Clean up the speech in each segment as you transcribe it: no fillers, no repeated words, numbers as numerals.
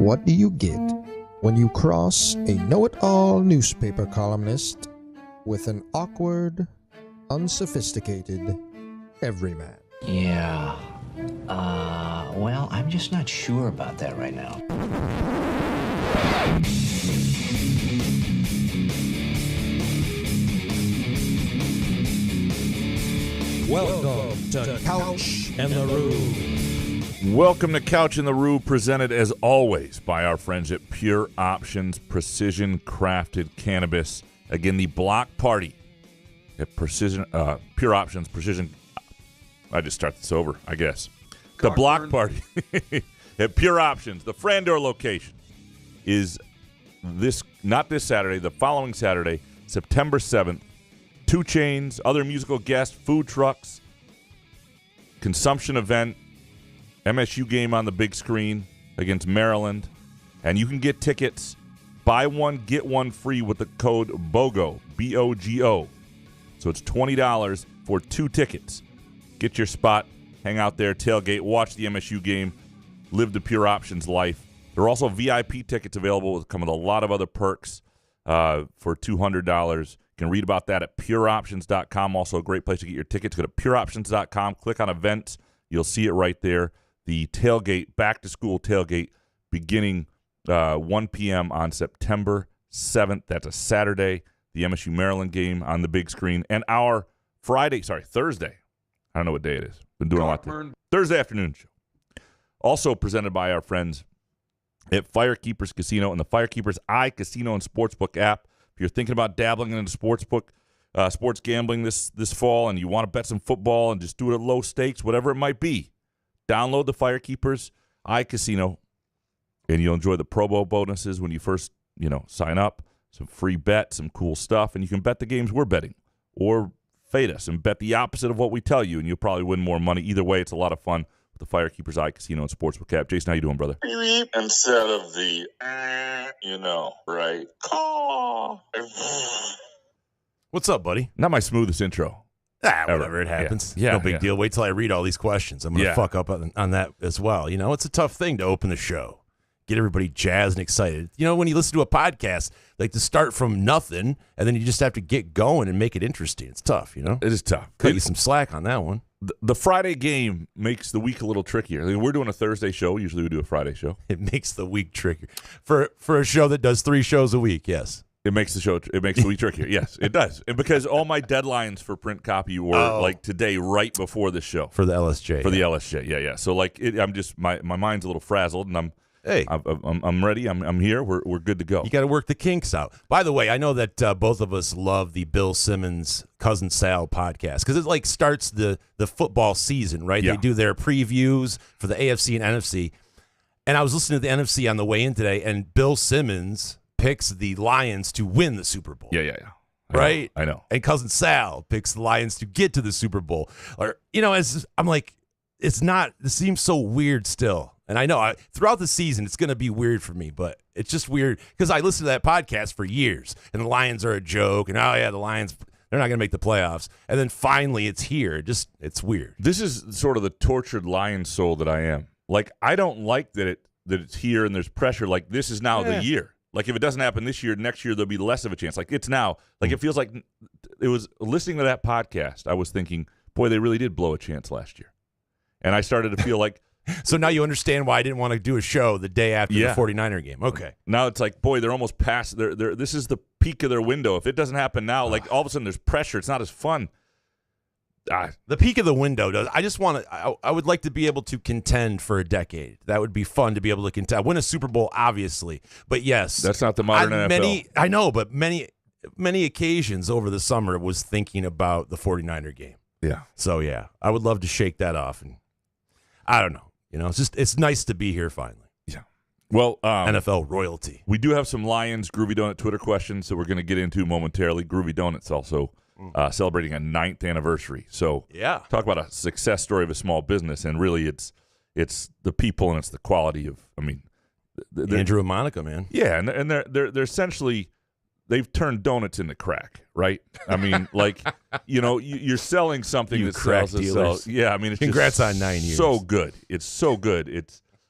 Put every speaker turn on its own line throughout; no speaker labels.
What do you get when you cross a know-it-all newspaper columnist with an awkward, unsophisticated everyman?
Yeah. Well, I'm just not sure about that right now.
Welcome to Couch and the Rube.
Welcome to Couch and the Rube, presented as always by our friends at Pure Options Precision Crafted Cannabis. Again, the block party at Pure Options Precision. I just start this over, I guess. The block party at Pure Options, the Frandor location, is not this Saturday, the following Saturday, September 7th. 2 Chainz, other musical guests, food trucks, consumption event, MSU game on the big screen against Maryland. And you can get tickets, buy one, get one free with the code BOGO, B-O-G-O. So it's $20 for 2 tickets. Get your spot, hang out there, tailgate, watch the MSU game, live the Pure Options life. There are also VIP tickets available that come with a lot of other perks for $200. You can read about that at pureoptions.com. Also a great place to get your tickets. Go to pureoptions.com, click on events. You'll see it right there. The tailgate, back-to-school tailgate, beginning 1 p.m. on September 7th. That's a Saturday. The MSU-Maryland game on the big screen. And our Thursday. I don't know what day it is. Been doing a lot there. Thursday afternoon show. Also presented by our friends at Firekeepers Casino and the Firekeepers iCasino and Sportsbook app. If you're thinking about dabbling into sports gambling this fall, and you want to bet some football and just do it at low stakes, whatever it might be, download the Firekeepers iCasino, and you'll enjoy the Pro Bowl bonuses when you first sign up. Some free bets, some cool stuff, and you can bet the games we're betting, or fade us and bet the opposite of what we tell you, and you'll probably win more money. Either way, it's a lot of fun with the Firekeepers iCasino and Sportsbook app. Jason, how you doing, brother?
Instead of the, right? Call.
What's up, buddy?
Not my smoothest intro.
Whatever, it happens.
Yeah.
No big deal. Wait till I read all these questions. I'm going to fuck up on that as well. It's a tough thing to open the show. Get everybody jazzed and excited. When you listen to a podcast, like to start from nothing, and then you just have to get going and make it interesting. It's tough,
It is tough.
Cut you some slack on that one.
The Friday game makes the week a little trickier. I mean, we're doing a Thursday show. Usually we do a Friday show.
It makes the week trickier. For a show that does 3 shows a week, yes.
It makes the week trickier. Yes, it does. And because all my deadlines for print copy were like today, right before the show.
For the LSJ.
The LSJ, yeah. So I'm just my mind's a little frazzled, and I'm ready. I'm here. We're good to go.
You got to work the kinks out. By the way, I know that both of us love the Bill Simmons Cousin Sal podcast because it starts the football season, right?
Yeah.
They do their previews for the AFC and NFC. And I was listening to the NFC on the way in today, and Bill Simmons picks the Lions to win the Super Bowl.
Yeah.
Right?
I know.
And Cousin Sal picks the Lions to get to the Super Bowl. Or I'm like, it seems so weird still. And I know throughout the season, it's going to be weird for me, but it's just weird because I listened to that podcast for years, and the Lions are a joke, and the Lions, they're not going to make the playoffs. And then finally it's here. It's weird.
This is sort of the tortured lion soul that I am. Like, I don't like that it's here and there's pressure. Like, this is now the year. Like, if it doesn't happen this year, next year there'll be less of a chance. Like, it's now. Like, it feels like it was listening to that podcast, I was thinking, boy, they really did blow a chance last year. And I started to feel like,
so now you understand why I didn't want to do a show the day after the 49er game. Okay.
Now it's like, boy, they're almost past. This is the peak of their window. If it doesn't happen now, like all of a sudden there's pressure. It's not as fun.
The peak of the window does. I just want to. I would like to be able to contend for a decade. That would be fun to be able to contend. Win a Super Bowl, obviously, but yes,
that's not the modern NFL.
I know, but many occasions over the summer was thinking about the 49er game.
Yeah.
So I would love to shake that off, and I don't know. It's nice to be here finally.
Yeah. Well,
NFL royalty.
We do have some Lions Groovy Donut Twitter questions that we're going to get into momentarily. Groovy Donuts also celebrating a 9th anniversary. So talk about a success story of a small business, and really it's the people and it's the quality of. I mean,
Andrew and Monica, man.
Yeah, and they're essentially they've turned donuts into crack, right? I mean, like, you're selling something that sells itself. Yeah, I mean, it's
congrats
just
on 9 years.
So good. It's so good.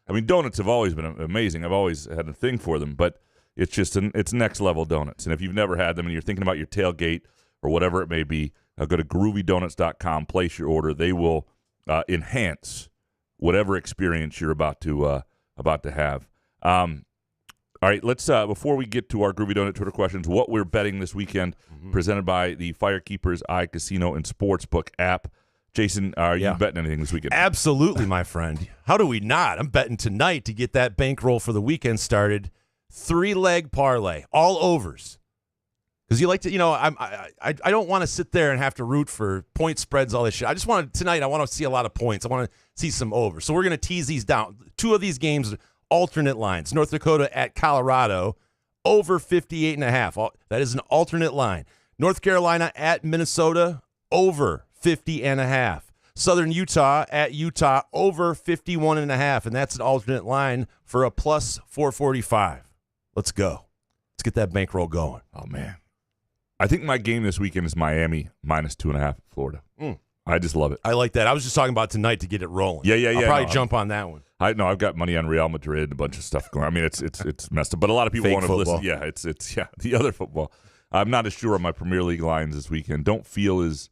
I mean, donuts have always been amazing. I've always had a thing for them, but it's just it's next level donuts. And if you've never had them and you're thinking about your tailgate or whatever it may be, go to groovydonuts.com, place your order. They will enhance whatever experience you're about to have. All right, let's before we get to our Groovy Donut Twitter questions, what we're betting this weekend, presented by the Firekeepers iCasino and Sportsbook app. Jason, are you betting anything this weekend?
Absolutely, my friend. How do we not? I'm betting tonight to get that bankroll for the weekend started. 3-leg parlay, all overs. Because you like to, I don't want to sit there and have to root for point spreads, all this shit. I just want to, tonight, I want to see a lot of points. I want to see some overs. So we're going to tease these down. 2 of these games, alternate lines. North Dakota at Colorado, over 58.5. That is an alternate line. North Carolina at Minnesota, over 50.5. Southern Utah at Utah, over 51.5. And that's an alternate line for a plus 445. Let's go. Let's get that bankroll going.
Oh, man. I think my game this weekend is Miami minus 2.5 Florida. I just love it.
I like that. I was just talking about tonight to get it rolling.
Yeah.
I'll probably jump on that one.
I've got money on Real Madrid and a bunch of stuff going on. I mean, it's messed up. But a lot of people want to listen. Yeah, it's the other football. I'm not as sure on my Premier League lines this weekend. Don't feel as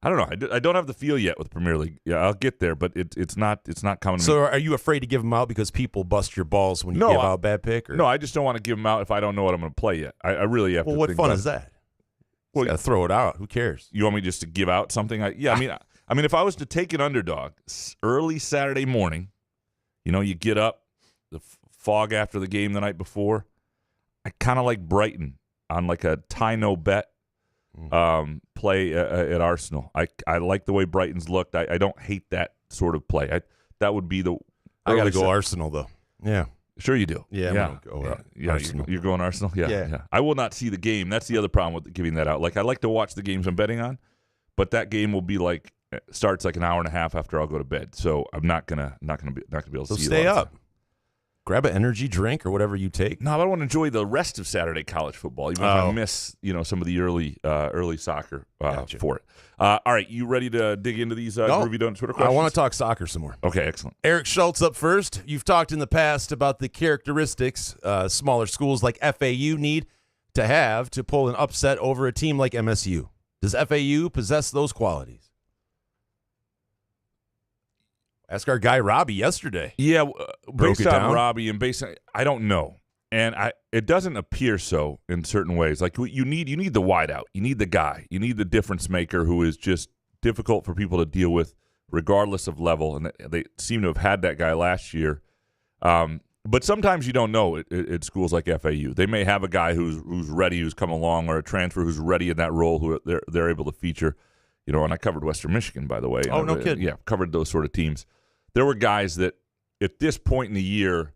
I don't know. I don't have the feel yet with Premier League. Yeah, I'll get there, but it's not coming to me.
So are you afraid to give them out because people bust your balls when you give out a bad pick? Or?
No, I just don't want to give them out if I don't know what I'm going to play yet. I really have to think.
Well, what fun is that? Well, you got to throw it out. Who cares?
You want me just to give out something? I mean, if I was to take an underdog early Saturday morning, you get up, the fog after the game the night before, I kind of like Brighton on like a tie-no bet play at Arsenal. I like the way Brighton's looked. I don't hate that sort of play. That would be the.
I got to go Arsenal though. Yeah.
Sure you do.
Yeah, I'm gonna go Arsenal.
You're going Arsenal? Yeah. I will not see the game. That's the other problem with giving that out. Like, I like to watch the games I'm betting on, but that game will be like starts like an hour and a half after I'll go to bed. So I'm not gonna be able to see.
So stay up. Grab an energy drink or whatever you take.
No, I want to enjoy the rest of Saturday college football, even if I miss some of the early soccer for it. All right, you ready to dig into these Groovy Donuts Twitter questions?
I want to talk soccer some more.
Okay, excellent.
Eric Schultz up first. You've talked in the past about the characteristics smaller schools like FAU need to have to pull an upset over a team like MSU. Does FAU possess those qualities? Ask our guy Robbie yesterday.
Yeah, based on Robbie and I don't know, and it doesn't appear so in certain ways. Like you need the wideout, you need the guy, you need the difference maker who is just difficult for people to deal with, regardless of level. And they seem to have had that guy last year. But sometimes you don't know at schools like FAU. They may have a guy who's ready, who's come along, or a transfer who's ready in that role, who they're able to feature. And I covered Western Michigan, by the way.
Oh, no kidding.
Yeah, covered those sort of teams. There were guys that at this point in the year,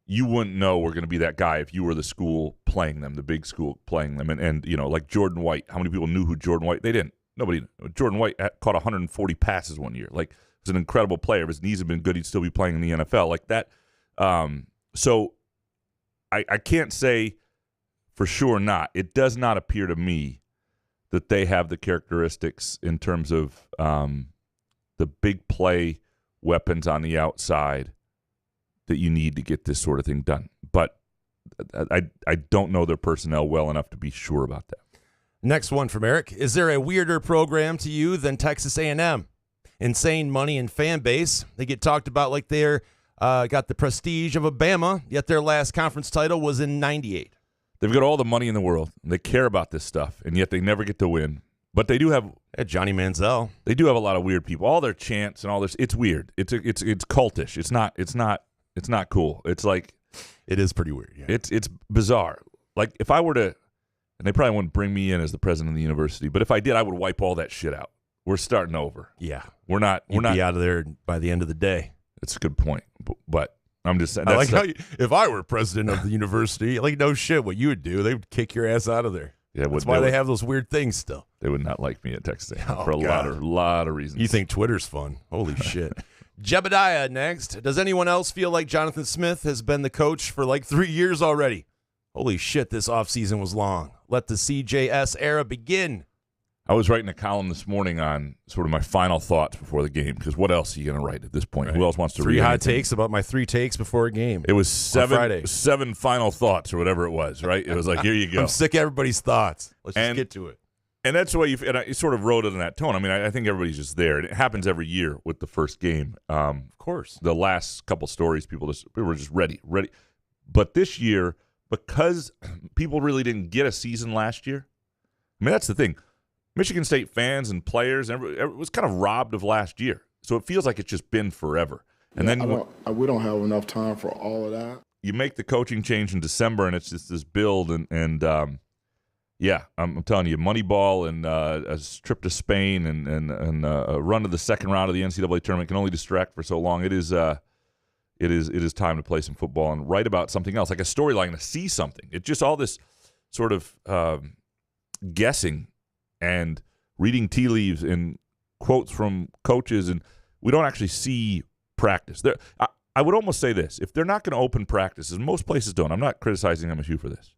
you wouldn't know were going to be that guy if you were the school playing them, the big school playing them. And like Jordan White. How many people knew who Jordan White? They didn't. Nobody. Jordan White caught 140 passes one year. Like, was an incredible player. If his knees had been good, he'd still be playing in the NFL. Like that. So I can't say for sure not. It does not appear to me that they have the characteristics in terms of the big play weapons on the outside that you need to get this sort of thing done. But I don't know their personnel well enough to be sure about that.
Next one from Eric. Is there a weirder program to you than Texas A&M? Insane money and fan base. They get talked about like they're got the prestige of Alabama, yet their last conference title was in 98.
They've got all the money in the world. And they care about this stuff, and yet they never get to win. But they do have
Johnny Manziel.
They do have a lot of weird people. All their chants and all this. It's weird. It's cultish. It's not cool. It's like
it is pretty weird. Yeah.
It's bizarre. Like if I were to, and they probably wouldn't bring me in as the president of the university, but if I did, I would wipe all that shit out. We're starting over.
Yeah,
we're not
be out of there by the end of the day.
It's a good point, but I'm just saying.
I like how if I were president of the university, like no shit, what you would do, they would kick your ass out of there.
Yeah,
that's why they have those weird things still.
They would not like me at Texas A&M for a lot of reasons.
You think Twitter's fun? Holy shit. Jebediah next. Does anyone else feel like Jonathan Smith has been the coach for like 3 years already? Holy shit, this offseason was long. Let the CJS era begin.
I was writing a column this morning on sort of my final thoughts before the game, because what else are you going to write at this point? Right. Who else wants to read
3 hot
anything?
takes about my 3 takes before a game.
It was seven final thoughts or whatever it was, right? It was like, here you go.
I'm sick of everybody's thoughts. Let's just get to it.
And that's the way you sort of wrote it in that tone. I mean, I think everybody's just there. And it happens every year with the first game.
Of course.
The last couple stories, people were just ready. But this year, because people really didn't get a season last year, I mean, that's the thing. Michigan State fans and players, everyone was kind of robbed of last year. So it feels like it's just been forever. And then
we don't have enough time for all of that.
You make the coaching change in December, and it's just this build. And yeah, I'm telling you, Moneyball and a trip to Spain and a run to the second round of the NCAA tournament can only distract for so long. It is time to play some football and write about something else, like a storyline, to see something. It's just all this sort of guessing and reading tea leaves and quotes from coaches, and we don't actually see practice. I would almost say this. If they're not going to open practices, most places don't. I'm not criticizing MSU for this.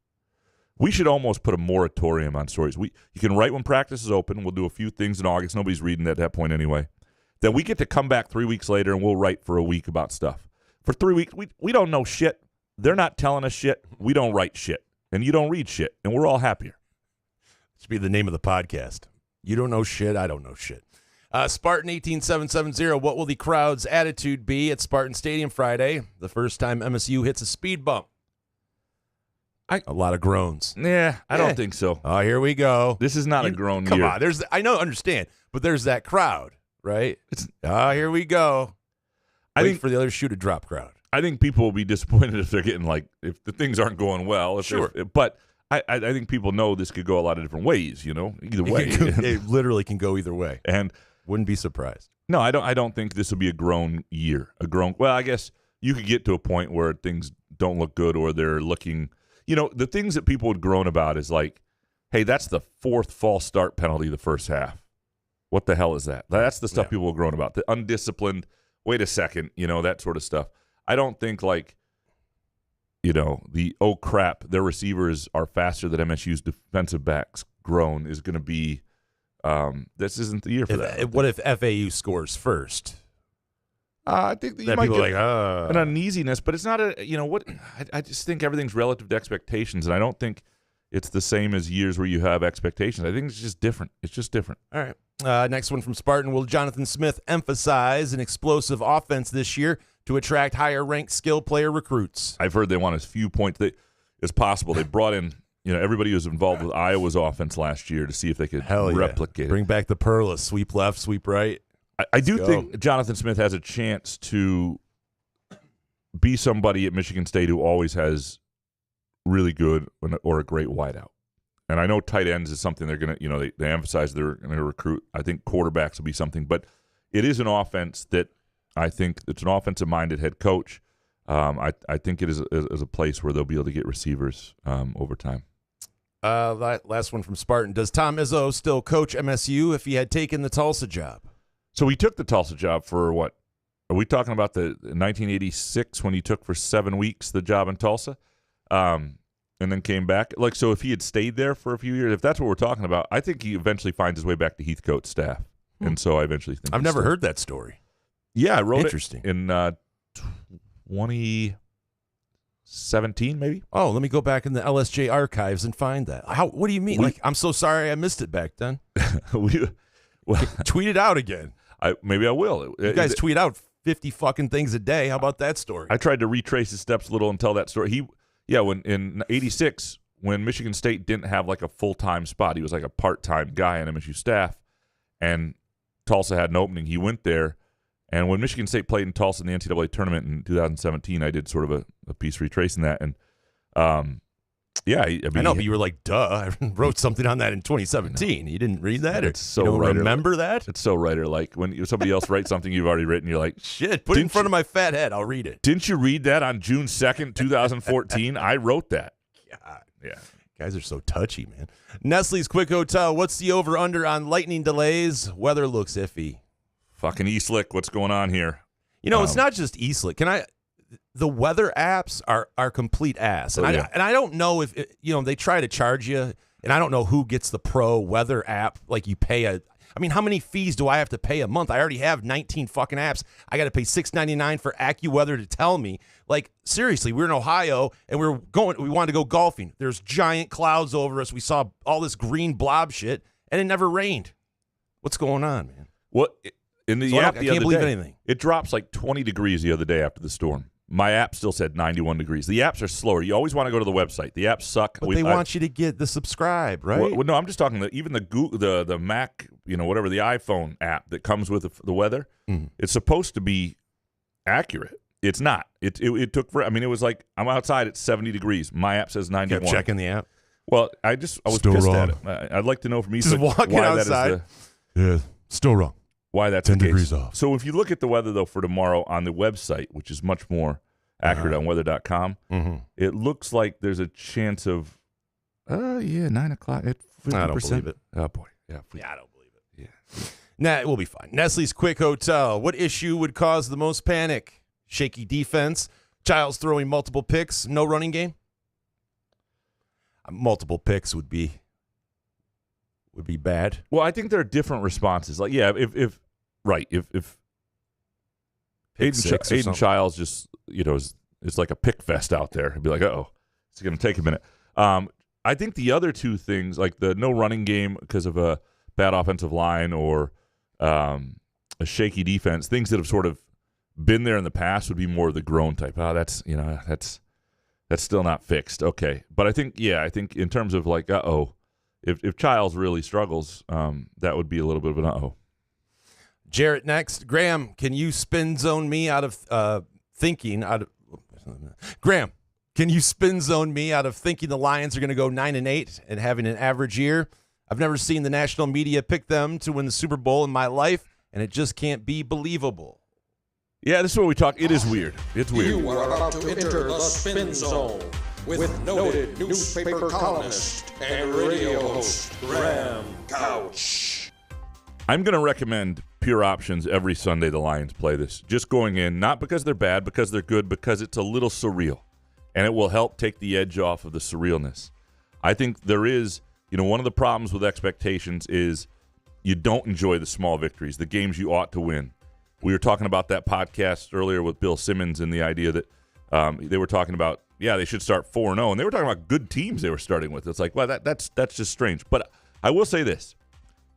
We should almost put a moratorium on stories. You can write when practice is open. We'll do a few things in August. Nobody's reading at that point anyway. Then we get to come back 3 weeks later, and we'll write for a week about stuff. For 3 weeks, we don't know shit. They're not telling us shit. We don't write shit. And you don't read shit. And we're all happier.
Should be the name of the podcast. You don't know shit. I don't know shit. Spartan 18770. What will the crowd's attitude be at Spartan Stadium Friday? The first time MSU hits a speed bump. A lot of groans.
Yeah, I don't think so.
Oh, here we go.
This is not a groan
year.
Come
on. I know, understand, but there's that crowd, right? Here we go. I think for the other shoe to drop crowd.
I think people will be disappointed if they're getting if the things aren't going well. But I think people know this could go a lot of different ways. Either way,
it literally can go either way,
and
wouldn't be surprised.
No, I don't think this will be a groan year. Well, I guess you could get to a point where things don't look good, or they're looking. The things that people would groan about is like, hey, that's the 4th false start penalty the first half. What the hell is that? That's the stuff people will groan about. The undisciplined. Wait a second, that sort of stuff. I don't think the oh crap, their receivers are faster than MSU's defensive backs groan is going to be. This isn't the year for that.
What if FAU scores first?
I think that you might get an uneasiness, but it's not I just think everything's relative to expectations, and I don't think it's the same as years where you have expectations. I think it's just different.
All right. Next one from Spartan. Will Jonathan Smith emphasize an explosive offense this year to attract higher-ranked skill player recruits?
I've heard they want as few points as possible. They brought in everybody who was involved with Iowa's offense last year to see if they could replicate it.
Bring back the Perla, sweep left, sweep right.
I do think Jonathan Smith has a chance to be somebody at Michigan State who always has really good or a great wideout. And I know tight ends is something they're going to, they emphasize they're going to recruit. I think quarterbacks will be something. But it is an offense that I think it's an offensive-minded head coach. I think it is a place where they'll be able to get receivers over time.
Last one from Spartan. Does Tom Izzo still coach MSU if he had taken the Tulsa job?
So he took the Tulsa job for what? Are we talking about the 1986 when he took for 7 weeks the job in Tulsa, and then came back? So if he had stayed there for a few years, if that's what we're talking about, I think he eventually finds his way back to Heathcote's staff. And so I eventually think
I've never heard that story.
Yeah, I wrote
it
in 2017, maybe.
Oh, let me go back in the LSJ archives and find that. What do you mean? I'm so sorry I missed it back then. Tweet it out again.
Maybe I will.
You guys tweet out 50 fucking things a day. How about that story?
I tried to retrace his steps a little and tell that story. When in '86, when Michigan State didn't have a full-time spot, he was a part-time guy on MSU staff, and Tulsa had an opening. He went there, and when Michigan State played in Tulsa in the NCAA tournament in 2017, I did sort of a piece retracing that, and I
know, but you were like, duh. I wrote something on that in 2017. You didn't read that?
It's so
you don't
writer,
remember that?
It's so writer-like. When somebody else writes something you've already written, you're like,
shit, put it in front of my fat head. I'll read it.
Didn't you read that on June 2nd, 2014? I wrote that.
God. Yeah. Guys are so touchy, man. Nestle's Quick Hotel. What's the over-under on lightning delays? Weather looks iffy.
Fucking Eastlick, what's going on here?
It's not just Eastlick. The weather apps are complete ass, and I don't know if they try to charge you And I don't know who gets the pro weather app. Like you pay how many fees do I have to pay a month? I already have 19 fucking apps. I got to pay $6.99 for AccuWeather to tell me. Like, seriously, we're in Ohio and we wanted to go golfing. There's giant clouds over us. We saw all this green blob shit and it never rained. What's going on, man?
What in the app
I can't believe anything.
It drops like 20 degrees the other day after the storm. My app still said 91 degrees. The apps are slower. You always want to go to the website. The apps suck.
But they want you to get the subscribe, right?
Well, no, I'm just talking even the Mac, whatever, the iPhone app that comes with the weather. It's supposed to be accurate. It's not. It took for. I mean, it was like I'm outside at 70 degrees. My app says 91.
Kept checking the app.
Well, I was
still
pissed
wrong.
at it. I'd like to know from you
just walking
why
outside.
That is
Yeah, still wrong.
why that's
10
the case.
degrees off.
So if you look at the weather though for tomorrow on the website, which is much more accurate on weather.com, it looks like there's a chance of 9 o'clock at 50%.
I don't believe it.
Oh boy. Yeah,
I don't believe it. Yeah. Nah, we'll be fine. Nestle's Quick Hotel. What issue would cause the most panic? Shaky defense, Childs throwing multiple picks, no running game? Multiple picks would be bad.
Well, I think there are different responses. Like, yeah, if Aiden Childs just, it's like a pick fest out there. It'd be like, uh-oh, it's going to take a minute. I think the other two things, like the no running game because of a bad offensive line or a shaky defense, things that have sort of been there in the past would be more of the grown type. That's still not fixed. Okay. But I think in terms of like, if Childs really struggles, that would be a little bit of an uh-oh.
Jarrett next. Graham, can you spin zone me out of thinking Graham, can you spin zone me out of thinking the Lions are going to go 9-8 and having an average year? I've never seen the national media pick them to win the Super Bowl in my life, and it just can't be believable.
Yeah, this is what we talk. It is weird. It's weird.
You are about to enter the spin zone with noted newspaper columnist and radio host Graham Couch.
I'm going to recommend Pure Options every Sunday the Lions play this. Just going in, not because they're bad, because they're good, because it's a little surreal. And it will help take the edge off of the surrealness. I think there is, one of the problems with expectations is you don't enjoy the small victories, the games you ought to win. We were talking about that podcast earlier with Bill Simmons and the idea that they were talking about, they should start 4-0. And they were talking about good teams they were starting with. It's like, well, that's just strange. But I will say this.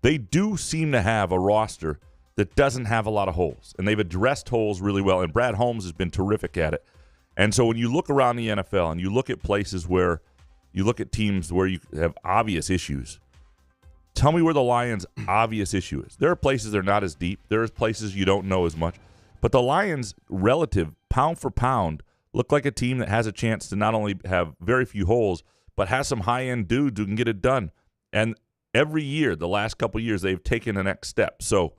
They do seem to have a roster that doesn't have a lot of holes. And they've addressed holes really well. And Brad Holmes has been terrific at it. And so when you look around the NFL and you look at places where you look at teams where you have obvious issues, tell me where the Lions' obvious issue is. There are places they're not as deep. There are places you don't know as much. But the Lions, relative, pound for pound, look like a team that has a chance to not only have very few holes, but has some high-end dudes who can get it done. And every year, the last couple of years, they've taken the next step. So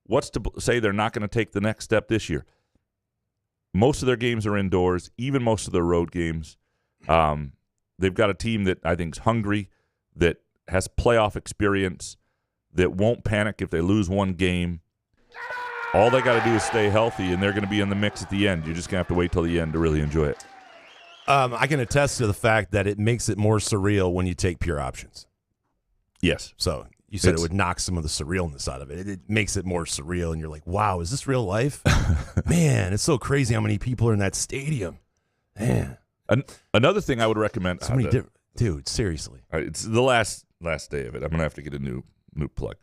what's to say they're not going to take the next step this year? Most of their games are indoors, even most of their road games. They've got a team that I think is hungry, that has playoff experience, that won't panic if they lose one game. All they got to do is stay healthy, and they're going to be in the mix at the end. You're just going to have to wait till the end to really enjoy it.
I can attest to the fact that it makes it more surreal when you take Pure Options.
Yes.
So you said it would knock some of the surrealness out of it. It makes it more surreal, and you're like, wow, is this real life? Man, it's so crazy how many people are in that stadium. Man.
Another thing I would recommend.
So many different. Dude, seriously.
It's the last day of it. I'm going to have to get a new plug.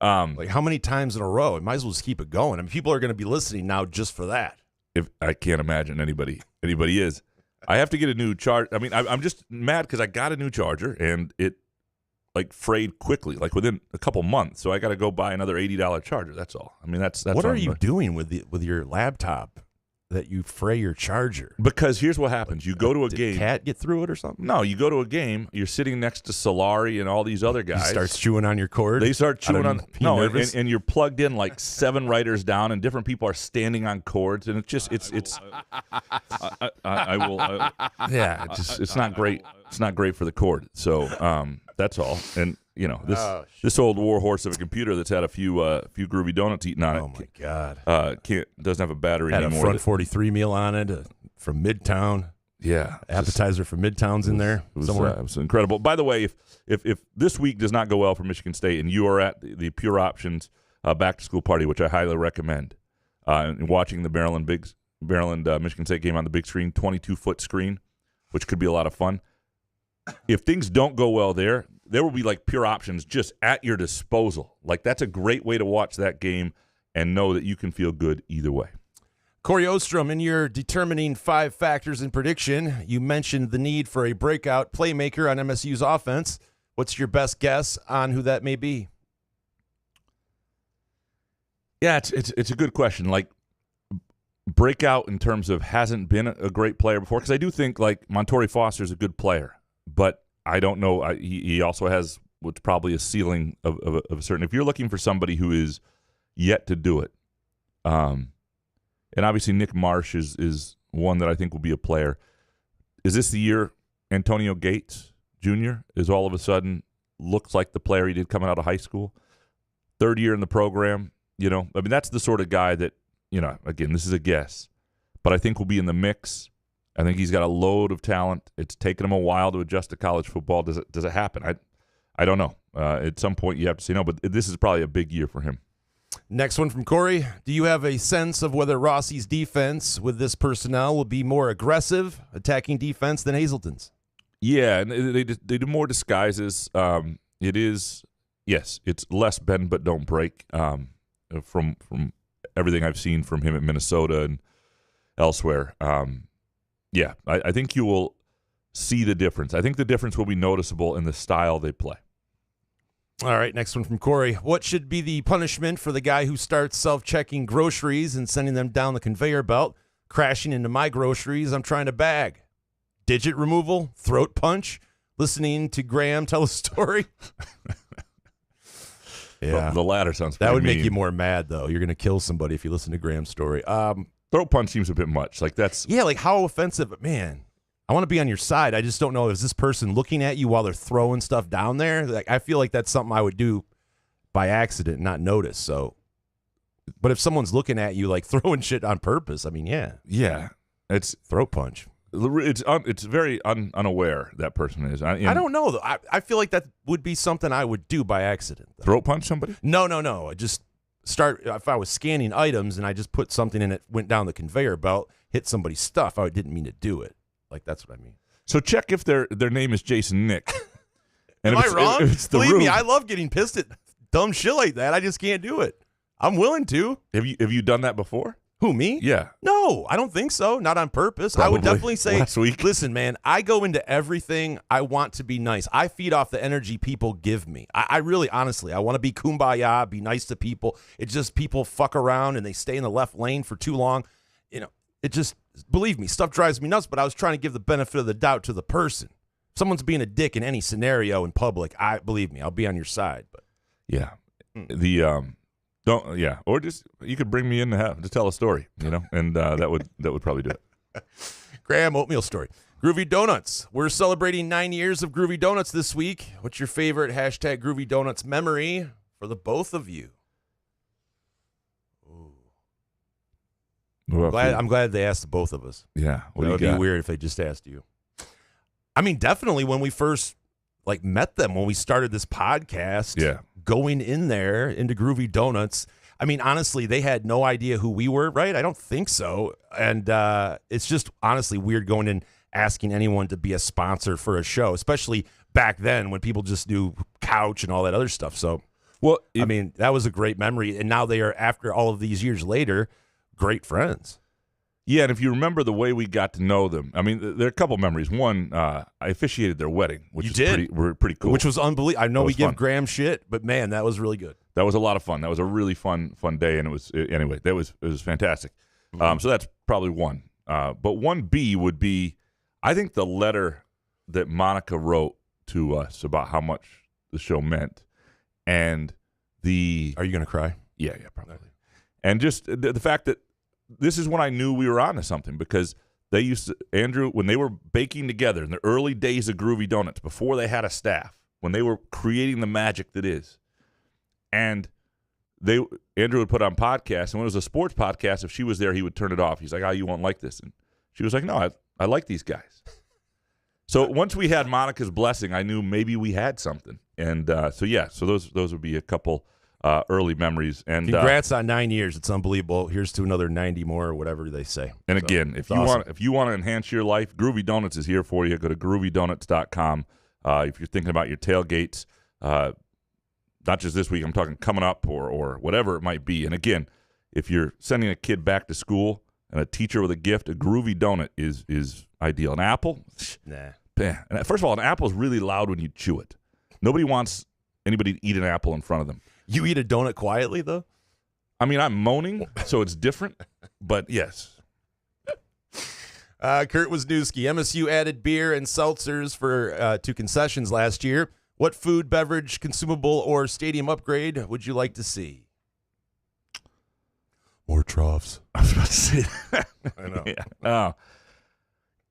Like how many times in a row? It might as well just keep it going. I mean, people are going to be listening now just for that.
If I can't imagine anybody is. I have to get a new charger. I mean, I'm just mad because I got a new charger and it frayed quickly, within a couple months. So I got to go buy another $80 charger. That's all. I mean, that's
what are you doing with your laptop that you fray your charger?
Because here's what happens: you go to a
Did
game.
Cat get through it or something?
No, you go to a game. You're sitting next to Solari and all these other guys.
He starts chewing on your cord.
They start chewing on. No, and you're plugged in 7 writers down, and different people are standing on cords, and it's just it's. I will. Yeah, it's not great. It's not great for the cord. So that's all. And this old warhorse of a computer that's had a few Groovy Donuts eaten on it.
Oh my God!
Doesn't have a battery
had
anymore.
Had a front 43 meal on it from Midtown.
Yeah,
Appetizer for Midtown's in there somewhere.
It was incredible. By the way, if this week does not go well for Michigan State and you are at the Pure Options back-to-school party, which I highly recommend, and watching the Maryland Michigan State game on the big screen, 22-foot screen, which could be a lot of fun. If things don't go well there will be like Pure Options just at your disposal. Like, that's a great way to watch that game and know that you can feel good either way.
Corey Ostrom, in your determining 5 factors in prediction, you mentioned the need for a breakout playmaker on MSU's offense. What's your best guess on who that may be?
Yeah, it's a good question. Like, breakout in terms of hasn't been a great player before, because I do think like Montori Foster's a good player, but I don't know. He also has what's probably a ceiling of a certain. If you're looking for somebody who is yet to do it, and obviously Nick Marsh is one that I think will be a player. Is this the year Antonio Gates Jr. is all of a sudden looks like the player he did coming out of high school? 3rd year in the program, I mean, that's the sort of guy that, again, this is a guess, but I think will be in the mix. I think he's got a load of talent. It's taken him a while to adjust to college football. Does it happen? I don't know. At some point you have to say no, but this is probably a big year for him.
Next one from Corey. Do you have a sense of whether Rossi's defense with this personnel will be more aggressive attacking defense than Hazelton's?
Yeah, and they do more disguises. It is, yes, it's less bend but don't break from everything I've seen from him at Minnesota and elsewhere. Yeah, I think you will see the difference. I think the difference will be noticeable in the style they play.
All right, next one from Corey. What should be the punishment for the guy who starts self-checking groceries and sending them down the conveyor belt, crashing into my groceries I'm trying to bag? Digit removal? Throat punch? Listening to Graham tell a story? Yeah.
The latter sounds
that would
mean.
make you more mad, though. You're going to kill somebody if you listen to Graham's story.
Throat punch seems a bit much. Like, that's...
Yeah, like how offensive. Man, I want to be on your side. I just don't know. Is this person looking at you while they're throwing stuff down there? Like, I feel like that's something I would do by accident, not notice. So, but if someone's looking at you like throwing shit on purpose, I mean, yeah,
it's
throat punch.
It's very unaware, that person is.
I don't know though. I feel like that would be something I would do by accident. Though.
Throat punch somebody?
No. I just start if I was scanning items and I just put something in it, went down the conveyor belt, hit somebody's stuff. I didn't mean to do it. Like, that's what I mean.
So check if their name is Jason Nick. And
Am I wrong?
If it's the
Believe me,
Rube.
I love getting pissed at dumb shit like that. I just can't do it. I'm willing to.
Have you done that before?
Who, me?
Yeah.
No, I don't think so. Not on purpose.
Probably
I would definitely say,
last week.
Listen, man, I go into everything. I want to be nice. I feed off the energy people give me. I really, honestly, I want to be kumbaya, be nice to people. It's just people fuck around and they stay in the left lane for too long. It just, believe me, stuff drives me nuts, but I was trying to give the benefit of the doubt to the person. If someone's being a dick in any scenario in public, believe me, I'll be on your side. But
yeah. Or just you could bring me in to tell a story, and that would probably do it.
Graham, oatmeal story. Groovy Donuts. We're celebrating 9 years of Groovy Donuts this week. What's your favorite hashtag Groovy Donuts memory for the both of you? I'm glad they asked the both of us.
Yeah.
That would be weird if they just asked you. I mean, definitely when we first met them, when we started this podcast, going in there into Groovy Donuts. I mean, honestly, they had no idea who we were, right? I don't think so. And it's just honestly weird going in asking anyone to be a sponsor for a show, especially back then when people just knew Couch and all that other stuff. So, I mean, that was a great memory. And now they are, after all of these years later, great friends.
Yeah, and if you remember the way we got to know them, I mean, there are a couple memories. One, I officiated their wedding, which is pretty cool.
Which was unbelievable. I know we give Graham shit, but man, that was really good.
That was a lot of fun. That was a really fun day, and it was fantastic.
Mm-hmm.
So that's probably one. But 1B would be, I think, the letter that Monica wrote to us about how much the show meant, and the.
Are you going to cry?
Yeah, probably. And just the fact that this is when I knew we were onto something, because they used to, Andrew, when they were baking together in the early days of Groovy Donuts, before they had a staff, when they were creating the magic that is, and Andrew would put on podcasts, and when it was a sports podcast, if she was there, he would turn it off. He's like, "Oh, you won't like this," and she was like, "No, I like these guys. So once we had Monica's blessing, I knew maybe we had something. And so those would be a couple early memories. And
congrats on 9 years. It's unbelievable. Here's to another 90 more or whatever they say.
And again, if you want to enhance your life, Groovy Donuts is here for you. Go to groovydonuts.com. If you're thinking about your tailgates, not just this week, I'm talking coming up or whatever it might be. And again, if you're sending a kid back to school and a teacher with a gift, a Groovy Donut is ideal. An apple?
Nah.
And first of all, an apple is really loud when you chew it. Nobody wants anybody to eat an apple in front of them.
You eat a donut quietly, though?
I mean, I'm moaning, so it's different, but yes.
Kurt Wisniewski, MSU added beer and seltzers to concessions last year. What food, beverage, consumable, or stadium upgrade would you like to see? More troughs.
I was about to say that.
I know.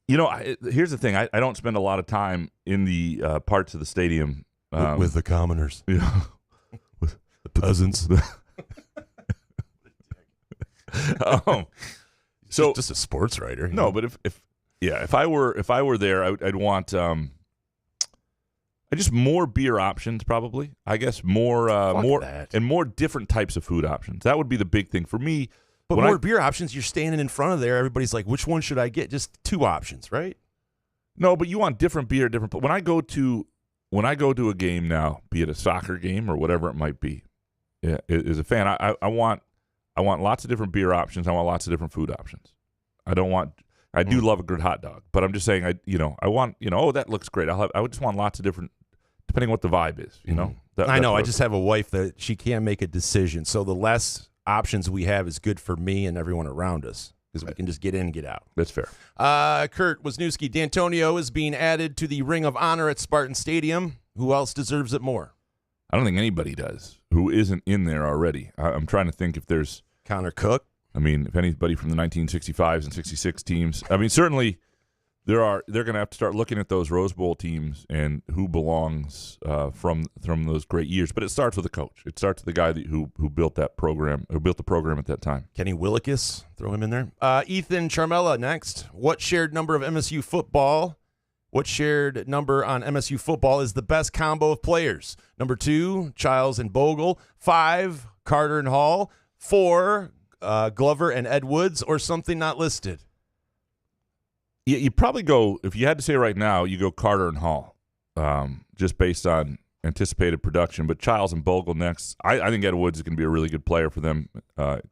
Yeah. Here's the thing. I don't spend a lot of time in the parts of the stadium.
With the commoners.
Yeah.
With the peasants.
So
just a sports writer.
No, but if I were there, I'd want just more beer options, probably. I guess more and more different types of food options. That would be the big thing for me.
But more beer options, you're standing in front of there. Everybody's like, which one should I get? Just two options, right?
No, but you want different beer, different. When I go to a game now, be it a soccer game or whatever it might be, as a fan, I want lots of different beer options. I want lots of different food options. I do love a good hot dog, but I'm just saying, I want, that looks great. I would just want lots of different, depending on what the vibe is,
I know. I just have a wife that she can't make a decision. So the less options we have is good for me and everyone around us because we can just get in and get out.
That's fair.
Kurt Wisniewski, D'Antonio is being added to the Ring of Honor at Spartan Stadium. Who else deserves it more?
I don't think anybody does who isn't in there already. I'm trying to think if there's
Connor Cook.
I mean, if anybody from the 1965s and 66 teams. I mean, certainly they're going to have to start looking at those Rose Bowl teams and who belongs from those great years. But it starts with the coach. It starts with the guy who built that program, who built the program at that time.
Kenny Willekes, throw him in there. Ethan Charmella next. What shared number of MSU football? What shared number on MSU football is the best combo of players? Number 2, Childs and Bogle. 5, Carter and Hall. 4, Glover and Ed Woods, or something not listed?
You probably go, if you had to say right now, you go Carter and Hall, just based on anticipated production. But Childs and Bogle next. I think Ed Woods is going to be a really good player for them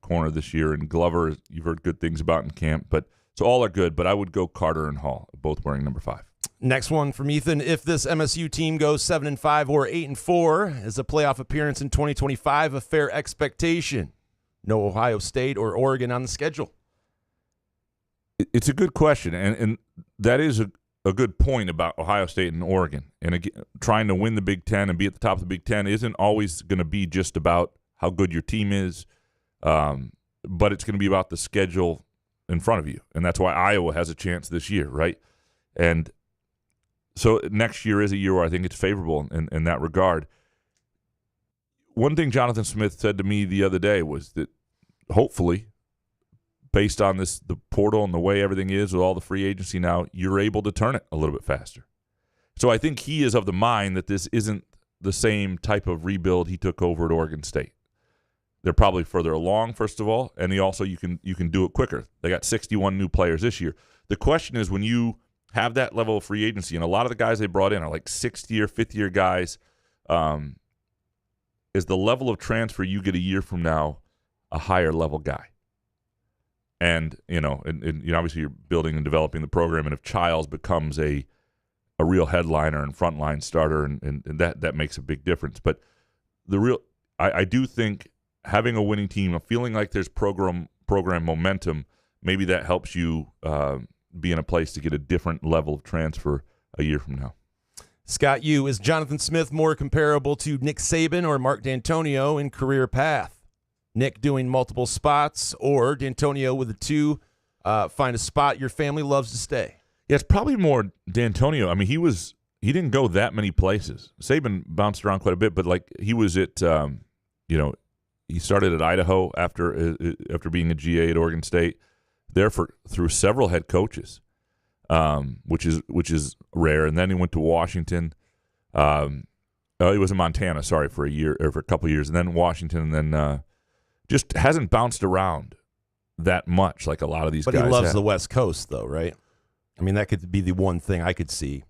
corner this year. And Glover, you've heard good things about in camp. So all are good, but I would go Carter and Hall, both wearing number 5.
Next one from Ethan. If this MSU team goes 7-5 or 8-4, is a playoff appearance in 2025 a fair expectation? No Ohio State or Oregon on the schedule.
It's a good question, and that is a good point about Ohio State and Oregon. And again, trying to win the Big Ten and be at the top of the Big Ten isn't always going to be just about how good your team is, but it's going to be about the schedule in front of you. And that's why Iowa has a chance this year, right? And so next year is a year where I think it's favorable in that regard. One thing Jonathan Smith said to me the other day was that hopefully, based on the portal and the way everything is with all the free agency now, you're able to turn it a little bit faster. So I think he is of the mind that this isn't the same type of rebuild he took over at Oregon State. They're probably further along, first of all, and you can do it quicker. They got 61 new players this year. The question is, when you have that level of free agency, and a lot of the guys they brought in are like 6th-year, 5th-year guys, is the level of transfer you get a year from now a higher level guy? And obviously you're building and developing the program, and if Childs becomes a real headliner and frontline starter, and that makes a big difference. But I do think having a winning team, feeling like there's program momentum, maybe that helps you be in a place to get a different level of transfer a year from now.
Scott Yu, is Jonathan Smith more comparable to Nick Saban or Mark D'Antonio in career path? Nick doing multiple spots, or D'Antonio with the 2, find a spot your family loves to stay?
Yeah, it's probably more D'Antonio. I mean, he didn't go that many places. Saban bounced around quite a bit, but he was at, he started at Idaho after being a GA at Oregon State, through several head coaches. which is rare. And then he went to Washington. He was in Montana, sorry, for a couple of years, and then Washington, and then just hasn't bounced around that much like a lot of these guys.
But he loves
have.
the West Coast, though, right? I mean, that could be the one thing I could see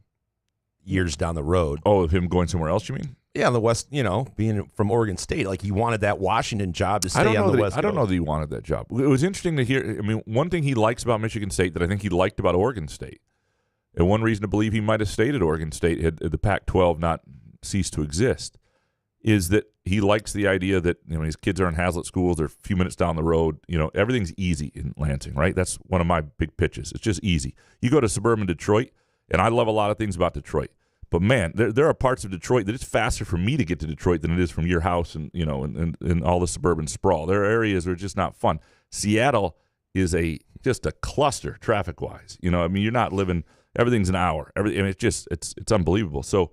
years down the road.
Oh, of him going somewhere else, you mean?
Yeah, in the West, being from Oregon State, like he wanted that Washington job to stay on the West Coast.
I don't know that he wanted that job. It was interesting to hear. I mean, one thing he likes about Michigan State that I think he liked about Oregon State, and one reason to believe he might have stayed at Oregon State had the Pac-12 not ceased to exist, is that he likes the idea that his kids are in Hazlitt schools. They're a few minutes down the road. Everything's easy in Lansing, right? That's one of my big pitches. It's just easy. You go to suburban Detroit, and I love a lot of things about Detroit. But man, there are parts of Detroit that it's faster for me to get to Detroit than it is from your house and and all the suburban sprawl. There are areas that are just not fun. Seattle is just a cluster traffic wise. You're not living. Everything's an hour. It's unbelievable. So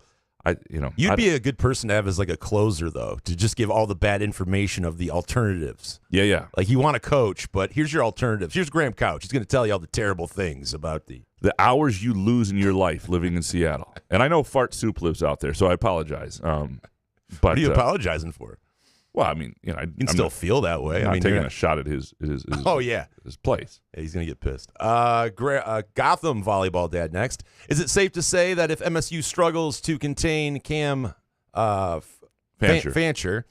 you'd be a good person to have as like a closer though, to just give all the bad information of the alternatives.
Yeah.
Like you want to coach, but here's your alternatives. Here's Graham Couch. He's going to tell you all the terrible things about the
hours you lose in your life living in Seattle. And I know Fart Soup lives out there, so I apologize. But
what are you apologizing for?
Well, I mean,
you can still feel that way.
I'm taking a shot at his
oh yeah,
his place.
Yeah, he's gonna get pissed. Gotham volleyball dad next. Is it safe to say that if MSU struggles to contain Cam Fancher,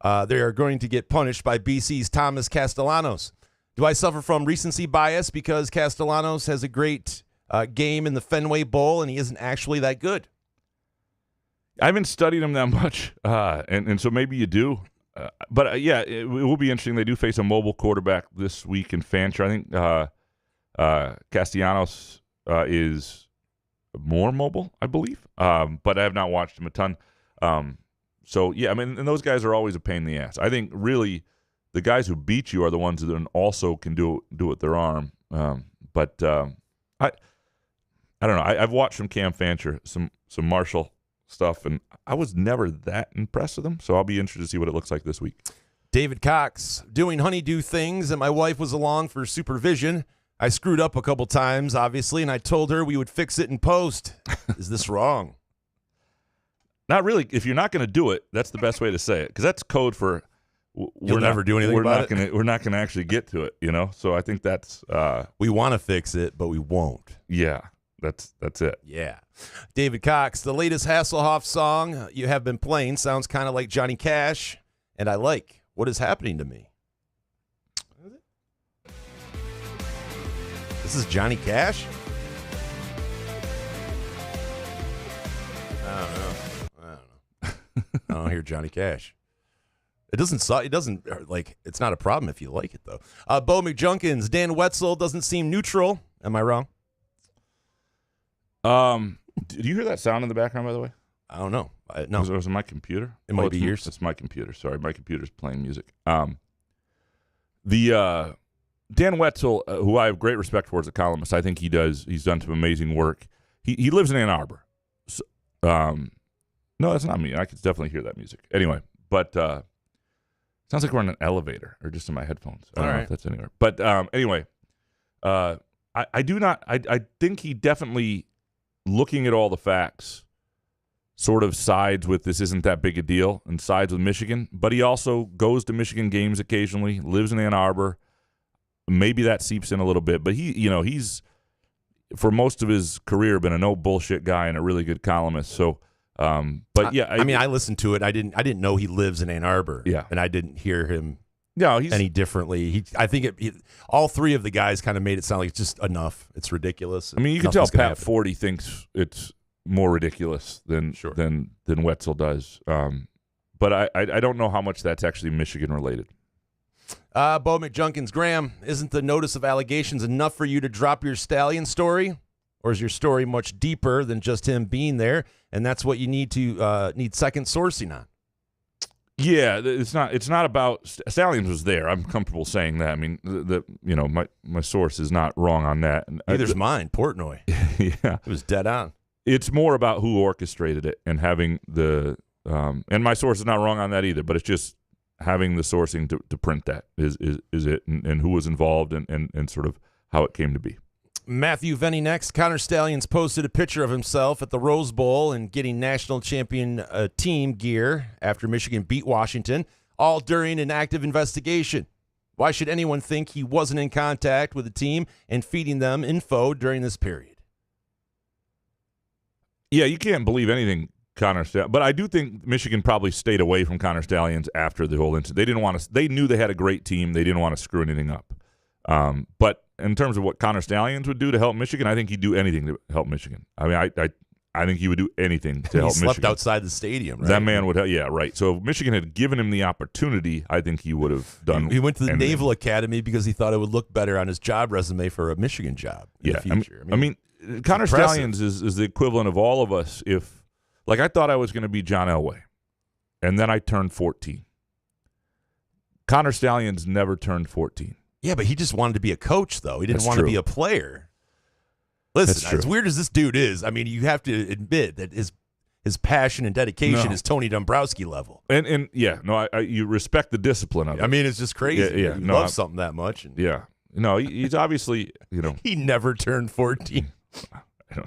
they are going to get punished by BC's Thomas Castellanos? Do I suffer from recency bias because Castellanos has a great game in the Fenway Bowl and he isn't actually that good?
I haven't studied him that much, and so maybe you do. But yeah, it will be interesting. They do face a mobile quarterback this week in Fancher. I think Castellanos is more mobile, I believe. But I have not watched him a ton. So yeah, I mean, and those guys are always a pain in the ass. I think really the guys who beat you are the ones that also can do it with their arm. But I don't know. I've watched from Cam Fancher some Marshall stuff, and I was never that impressed with him, so I'll be interested to see what it looks like this week.
David Cox, doing honeydew things, and my wife was along for supervision. I screwed up a couple times, obviously, and I told her we would fix it in post. Is this wrong?
Not really. If you're not going to do it, that's the best way to say it, because that's code for
we'll never do anything about it.
We're not going to actually get to it, So I think that's
we want to fix it, but we won't.
Yeah. That's it.
Yeah. David Cox, the latest Hasselhoff song you have been playing sounds kind of like Johnny Cash, and I like what is happening to me. This is Johnny Cash? I don't know. I don't hear Johnny Cash. It doesn't like, it's not a problem if you like it, though. Bo McJunkins, Dan Wetzel doesn't seem neutral. Am I wrong?
Did you hear that sound in the background, by the way?
I don't know. No.
Was it my computer?
It might be yours.
It's my computer. Sorry, my computer's playing music. The Dan Wetzel, who I have great respect for as a columnist, I think he's done some amazing work. He lives in Ann Arbor. So, no, that's not me. I could definitely hear that music. Anyway, but sounds like we're in an elevator or just in my headphones. I don't know if that's anywhere. But anyway, I think he definitely, looking at all the facts, sort of sides with this isn't that big a deal and sides with Michigan, but he also goes to Michigan games occasionally, lives in Ann Arbor. Maybe that seeps in a little bit, but he's for most of his career been a no bullshit guy and a really good columnist. So, but yeah,
I mean, I listened to it. I didn't know he lives in Ann Arbor.
Yeah,
and I didn't hear him.
No,
any differently. I think all three of the guys kind of made it sound like it's just enough. It's ridiculous.
I mean, you can tell Pat Forty thinks it's more ridiculous than Wetzel does. But I don't know how much that's actually Michigan related.
Bo McJunkins, Graham, isn't the notice of allegations enough for you to drop your Stallion story? Or is your story much deeper than just him being there, and that's what you need to need second sourcing on?
Yeah, it's not about Stallions was there. I'm comfortable saying that. I mean, my source is not wrong on that.
Neither's mine, Portnoy.
Yeah,
it was dead on.
It's more about who orchestrated it and having the and my source is not wrong on that either. But it's just having the sourcing to print that is it, and who was involved and sort of how it came to be.
Matthew Venny next. Connor Stallions posted a picture of himself at the Rose Bowl and getting national champion team gear after Michigan beat Washington, all during an active investigation. Why should anyone think he wasn't in contact with the team and feeding them info during this period?
Yeah, you can't believe anything Connor Stallions. But I do think Michigan probably stayed away from Connor Stallions after the whole incident. They didn't want to. They knew they had a great team. They didn't want to screw anything up. But in terms of what Connor Stallions would do to help Michigan, I think he'd do anything to help Michigan. I mean, I think he would do anything to help Michigan.
He slept outside the stadium, right?
That man would help. Yeah, right. So if Michigan had given him the opportunity, I think he would have done.
He went to the
anything.
Naval Academy because he thought it would look better on his job resume for a Michigan job in the future.
I mean Connor Stallions is the equivalent of all of us. If, like, I thought I was going to be John Elway, and then I turned 14. Connor Stallions never turned 14.
Yeah, but he just wanted to be a coach, though. He didn't want to be a player. Listen, as weird as this dude is, I mean, you have to admit that his passion and dedication is Tony Dombrowski level.
And yeah, no, you respect the discipline of it.
I mean, it's just crazy.
Yeah,
he loves something that much. And
yeah. No, he's obviously,
he never turned 14.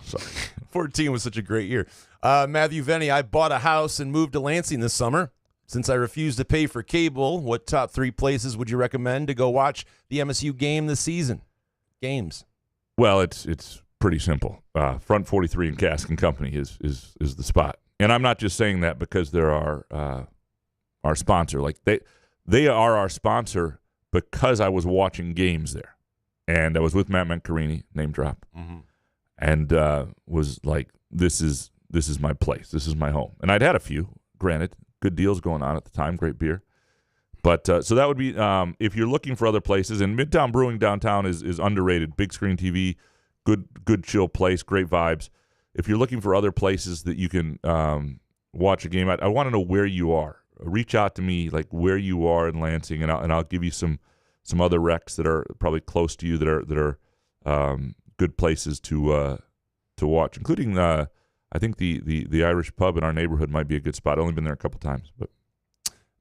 Sorry.
14 was such a great year. Matthew Venny, I bought a house and moved to Lansing this summer. Since I refused to pay for cable, what top 3 places would you recommend to go watch the MSU game this season? Games.
Well, it's pretty simple. Front 43 and Cask and Company is the spot. And I'm not just saying that because they're our sponsor. Like they are our sponsor because I was watching games there. And I was with Matt Mancarini, name drop. Mm-hmm. And was like, this is my place. This is my home. And I'd had a few, granted. Good deals going on at the time, great beer. But so that would be, if you're looking for other places, and Midtown Brewing downtown is underrated. Big screen TV, good chill place, great vibes. If you're looking for other places that you can watch a game at, I want to know where you are. Reach out to me, like where you are in Lansing, and I'll give you some other recs that are probably close to you that are good places to watch, including I think the Irish pub in our neighborhood might be a good spot. I've only been there a couple times. But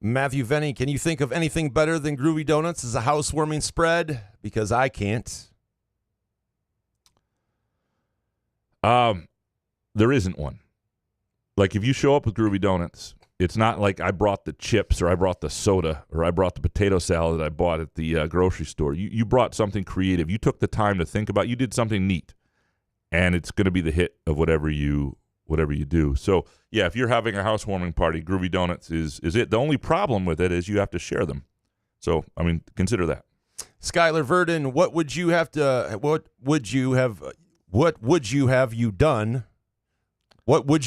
Matthew Venny, can you think of anything better than Groovy Donuts as a housewarming spread? Because I can't.
There isn't one. Like, if you show up with Groovy Donuts, it's not like I brought the chips or I brought the soda or I brought the potato salad that I bought at the grocery store. You brought something creative. You took the time to think about. You did something neat, and it's going to be the hit of whatever you do. So, yeah, if you're having a housewarming party, Groovy Donuts is it. The only problem with it is you have to share them. So, I mean, consider that.
Skylar Verdon, what would you have done? What would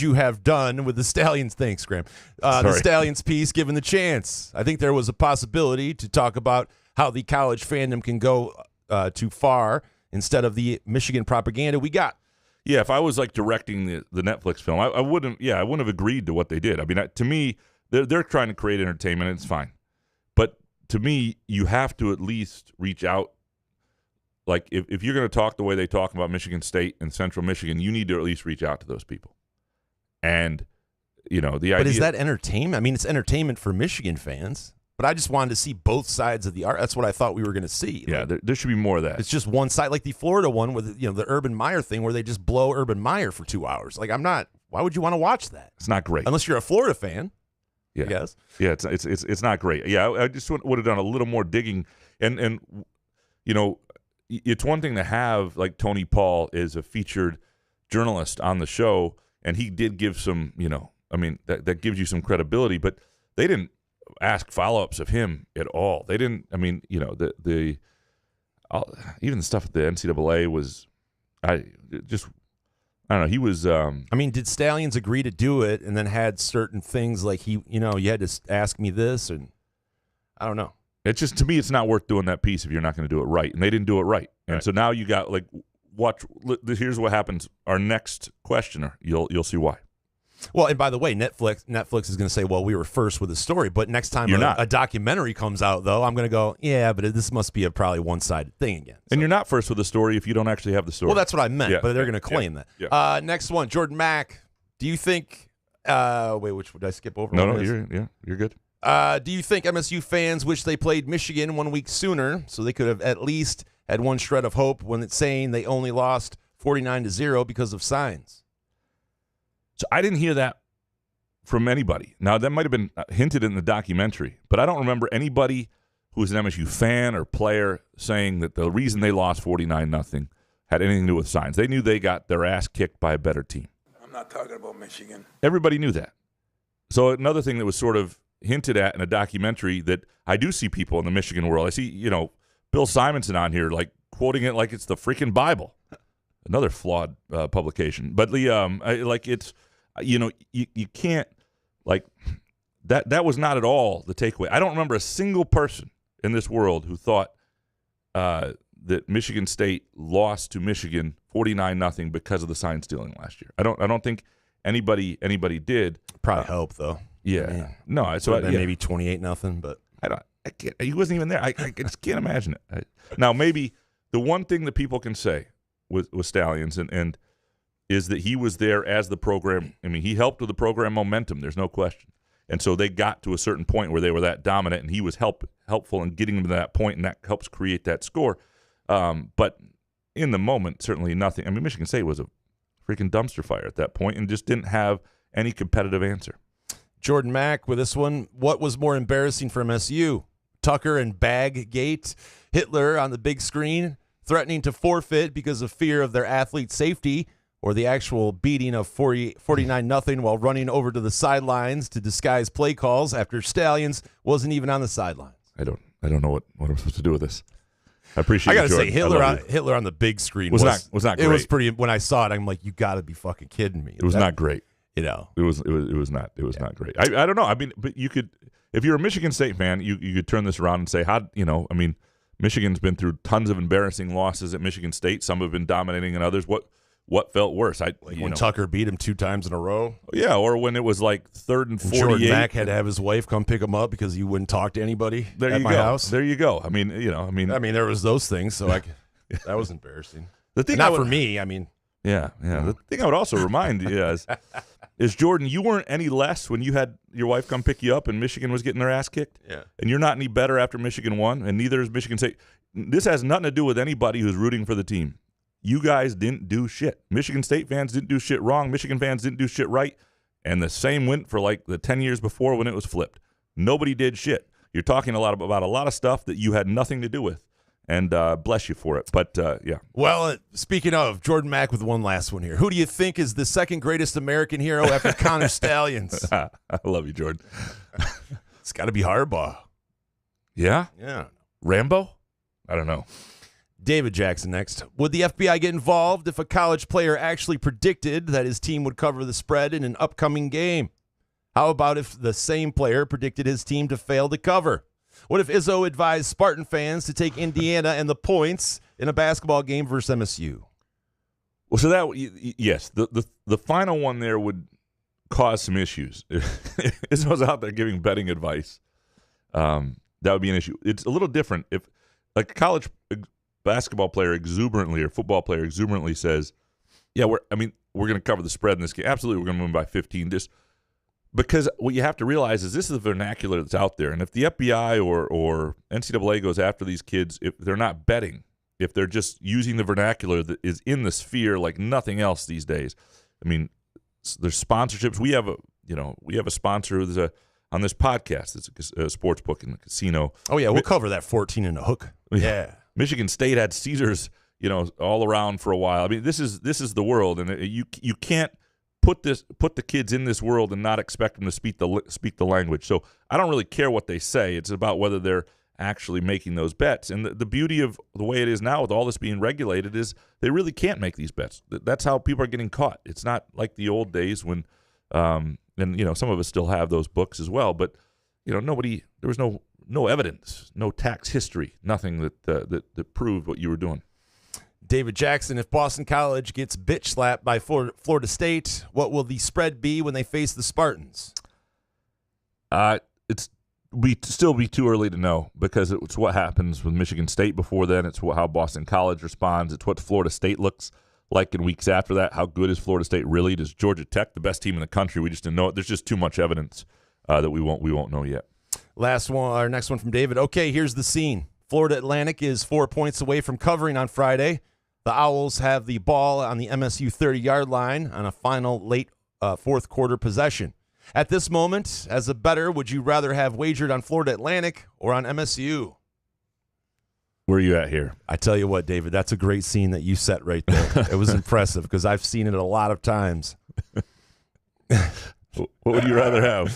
you have done with the Stallions? Thanks, Graham. The Stallions piece, given the chance. I think there was a possibility to talk about how the college fandom can go too far instead of the Michigan propaganda we got.
Yeah, if I was like directing the Netflix film, I wouldn't have agreed to what they did. I mean, to me, they're trying to create entertainment, and it's fine. But to me, you have to at least reach out. Like, if you're going to talk the way they talk about Michigan State and Central Michigan, you need to at least reach out to those people. And, the idea.
But is that entertainment? I mean, it's entertainment for Michigan fans. But I just wanted to see both sides of the art. That's what I thought we were going to see.
Yeah, there should be more of that.
It's just one side, like the Florida one with the Urban Meyer thing, where they just blow Urban Meyer for 2 hours. Like, why would you want to watch that?
It's not great
unless you're a Florida fan.
Yeah,
I guess.
Yeah, it's not great. Yeah, I just would have done a little more digging, and it's one thing to have like Tony Paul is a featured journalist on the show, and he did give some, that gives you some credibility, but they didn't ask follow-ups of him at all. They didn't. I mean, even the stuff at the NCAA was, I don't know. He was.
Did Stallions agree to do it, and then had certain things like you had to ask me this, and I don't know.
It's just, to me, it's not worth doing that piece if you're not going to do it right, and they didn't do it right. And so now you got watch. Here's what happens. Our next questioner, you'll see why.
Well, and by the way, Netflix is going to say, well, we were first with the story. But next time a documentary comes out, though, I'm going to go, yeah, but this must be a probably one-sided thing again. So.
And you're not first with the story if you don't actually have the story.
Well, that's what I meant, but they're going to claim that.
Yeah.
Next one, Jordan Mack. Do you think which would I skip over?
No, you're good.
Do you think MSU fans wish they played Michigan 1 week sooner so they could have at least had one shred of hope when it's saying they only lost 49-0 because of signs.
So I didn't hear that from anybody. Now, that might have been hinted in the documentary, but I don't remember anybody who was an MSU fan or player saying that the reason they lost 49-0 had anything to do with signs. They knew they got their ass kicked by a better team.
I'm not talking about Michigan.
Everybody knew that. So another thing that was sort of hinted at in a documentary that I do see people in the Michigan world. I see, Bill Simonson on here, like, quoting it like it's the freaking Bible. Another flawed publication. But it's, you can't, like, that was not at all the takeaway. I don't remember a single person in this world who thought that Michigan State lost to Michigan 49-0 because of the sign stealing last year. I don't think anybody did.
Probably help though.
Yeah. No. So
maybe 28-0, but
I can't. He wasn't even there. I just can't imagine it. Now maybe the one thing that people can say with Stalions and is that he was there as the program. I mean, he helped with the program momentum. There's no question. And so they got to a certain point where they were that dominant, and he was helpful in getting them to that point, and that helps create that score. But in the moment, certainly nothing. I mean, Michigan State was a freaking dumpster fire at that point and just didn't have any competitive answer.
Jordan Mack with this one. What was more embarrassing for MSU? Tucker and Baggate, Hitler on the big screen, threatening to forfeit because of fear of their athlete's safety, or the actual beating of 49-0 while running over to the sidelines to disguise play calls after Stalions wasn't even on the sidelines.
I don't know what I'm supposed to do with this. I appreciate.
I gotta say,
Jordan.
Hitler on the big screen
was not great.
It was pretty. When I saw it, I'm like, you got to be fucking kidding me.
It was not great.
It
was not great. I don't know. I mean, but you could, if you're a Michigan State fan, you could turn this around and say, Michigan's been through tons of embarrassing losses at Michigan State. Some have been dominating, and others. What felt worse?
When Tucker beat him 2 times in a row?
Yeah, or when it was like 3rd and 48.
Jordan Mack had to have his wife come pick him up because he wouldn't talk to anybody at my house.
There you go. I mean,
there was those things, so that was embarrassing.
The thing
for me, I mean.
Yeah. The thing I would also remind you is Jordan, you weren't any less when you had your wife come pick you up and Michigan was getting their ass kicked.
Yeah.
And you're not any better after Michigan won, and neither is Michigan State. This has nothing to do with anybody who's rooting for the team. You guys didn't do shit. Michigan State fans didn't do shit wrong. Michigan fans didn't do shit right. And the same went for like the 10 years before when it was flipped. Nobody did shit. You're talking about a lot of stuff that you had nothing to do with. And bless you for it. But, yeah.
Well, speaking of, Jordan Mack with one last one here. Who do you think is the second greatest American hero after Connor Stalions?
I love you, Jordan.
It's got to be Harbaugh.
Yeah?
Yeah.
Rambo? I don't know.
David Jackson next. Would the FBI get involved if a college player actually predicted that his team would cover the spread in an upcoming game? How about if the same player predicted his team to fail to cover? What if Izzo advised Spartan fans to take Indiana and the points in a basketball game versus MSU?
Well, so that, yes, the final one there would cause some issues. If Izzo's out there giving betting advice, that would be an issue. It's a little different if, like, a college basketball player exuberantly or football player exuberantly says, yeah, we're going to cover the spread in this game. Absolutely, we're going to win by 15. Just because what you have to realize is this is the vernacular that's out there. And if the FBI or NCAA goes after these kids, if they're not betting, if they're just using the vernacular that is in the sphere like nothing else these days. I mean, there's sponsorships. We have a sponsor who's on this podcast. It's a sports book in the casino.
Oh, yeah, we'll cover that 14 in a hook. Yeah.
Michigan State had Caesars, all around for a while. I mean, this is the world, and you can't put the kids in this world and not expect them to speak the language. So I don't really care what they say. It's about whether they're actually making those bets. And the beauty of the way it is now with all this being regulated is they really can't make these bets. That's how people are getting caught. It's not like the old days when, and some of us still have those books as well, but there was no evidence, no tax history, nothing that proved what you were doing.
David Jackson, if Boston College gets bitch slapped by Florida State, what will the spread be when they face the Spartans?
Still be too early to know because it's what happens with Michigan State before then. It's how Boston College responds. It's what Florida State looks like in weeks after that. How good is Florida State really? Does Georgia Tech, the best team in the country, we just didn't know it? There's just too much evidence that we won't know yet.
Last one, our next one from David. Okay, here's the scene. Florida Atlantic is 4 points away from covering on Friday. The Owls have the ball on the MSU 30-yard line on a final late fourth quarter possession. At this moment, as a bettor, would you rather have wagered on Florida Atlantic or on MSU?
Where are you at here?
I tell you what, David, that's a great scene that you set right there. It was impressive because I've seen it a lot of times.
What would you rather have?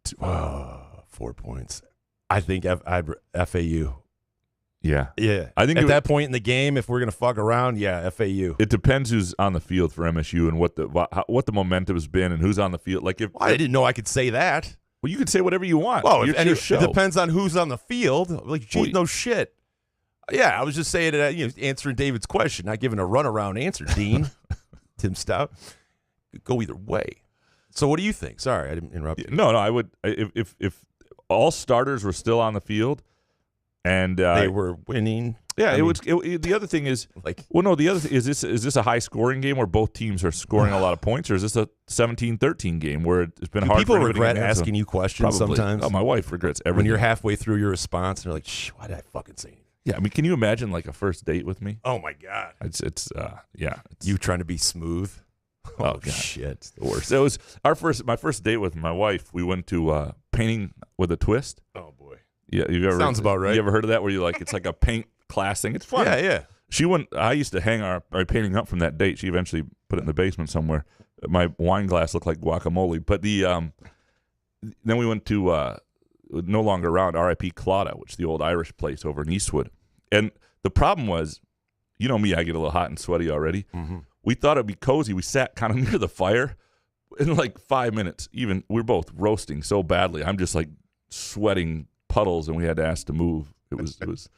4 points. I think I'd FAU.
Yeah.
Yeah.
I think
at that point in the game, if we're going to fuck around, yeah, FAU.
It depends who's on the field for MSU and what the momentum has been and who's on the field. Like if
I didn't know I could say that.
Well, you can say whatever you want.
Well,
it's your show.
It depends on who's on the field. Like, geez, no shit. Yeah, I was just saying it, answering David's question, not giving a runaround answer, Dean. Tim Stout. Go either way. So what do you think? Sorry, I didn't interrupt you.
No, I would if all starters were still on the field and
they were winning.
Yeah, the other thing is the other thing is this a high scoring game where both teams are scoring a lot of points, or is this a 17-13 game where it's been hard?
People regret asking you questions sometimes.
Oh, my wife regrets everything.
When you're halfway through your response and you're like, "Shh, why did I fucking say anything?"
Yeah, I mean, can you imagine like a first date with me?
Oh my god,
it's
you trying to be smooth.
Oh god,
shit,
it's the worst. It was my first date with my wife. We went to painting with a twist.
Oh boy,
yeah,
sounds about right.
You ever heard of that? Where it's like a paint class thing. It's fun.
Yeah.
She went. I used to hang our painting up from that date. She eventually put it in the basement somewhere. My wine glass looked like guacamole. But then we went to no longer around R.I.P. Claudia, which is the old Irish place over in Eastwood. And the problem was, you know me, I get a little hot and sweaty already.
Mm-hmm.
We thought it'd be cozy. We sat kind of near the fire. In like 5 minutes, even we're both roasting so badly. I'm just like sweating puddles, and we had to ask to move. It was.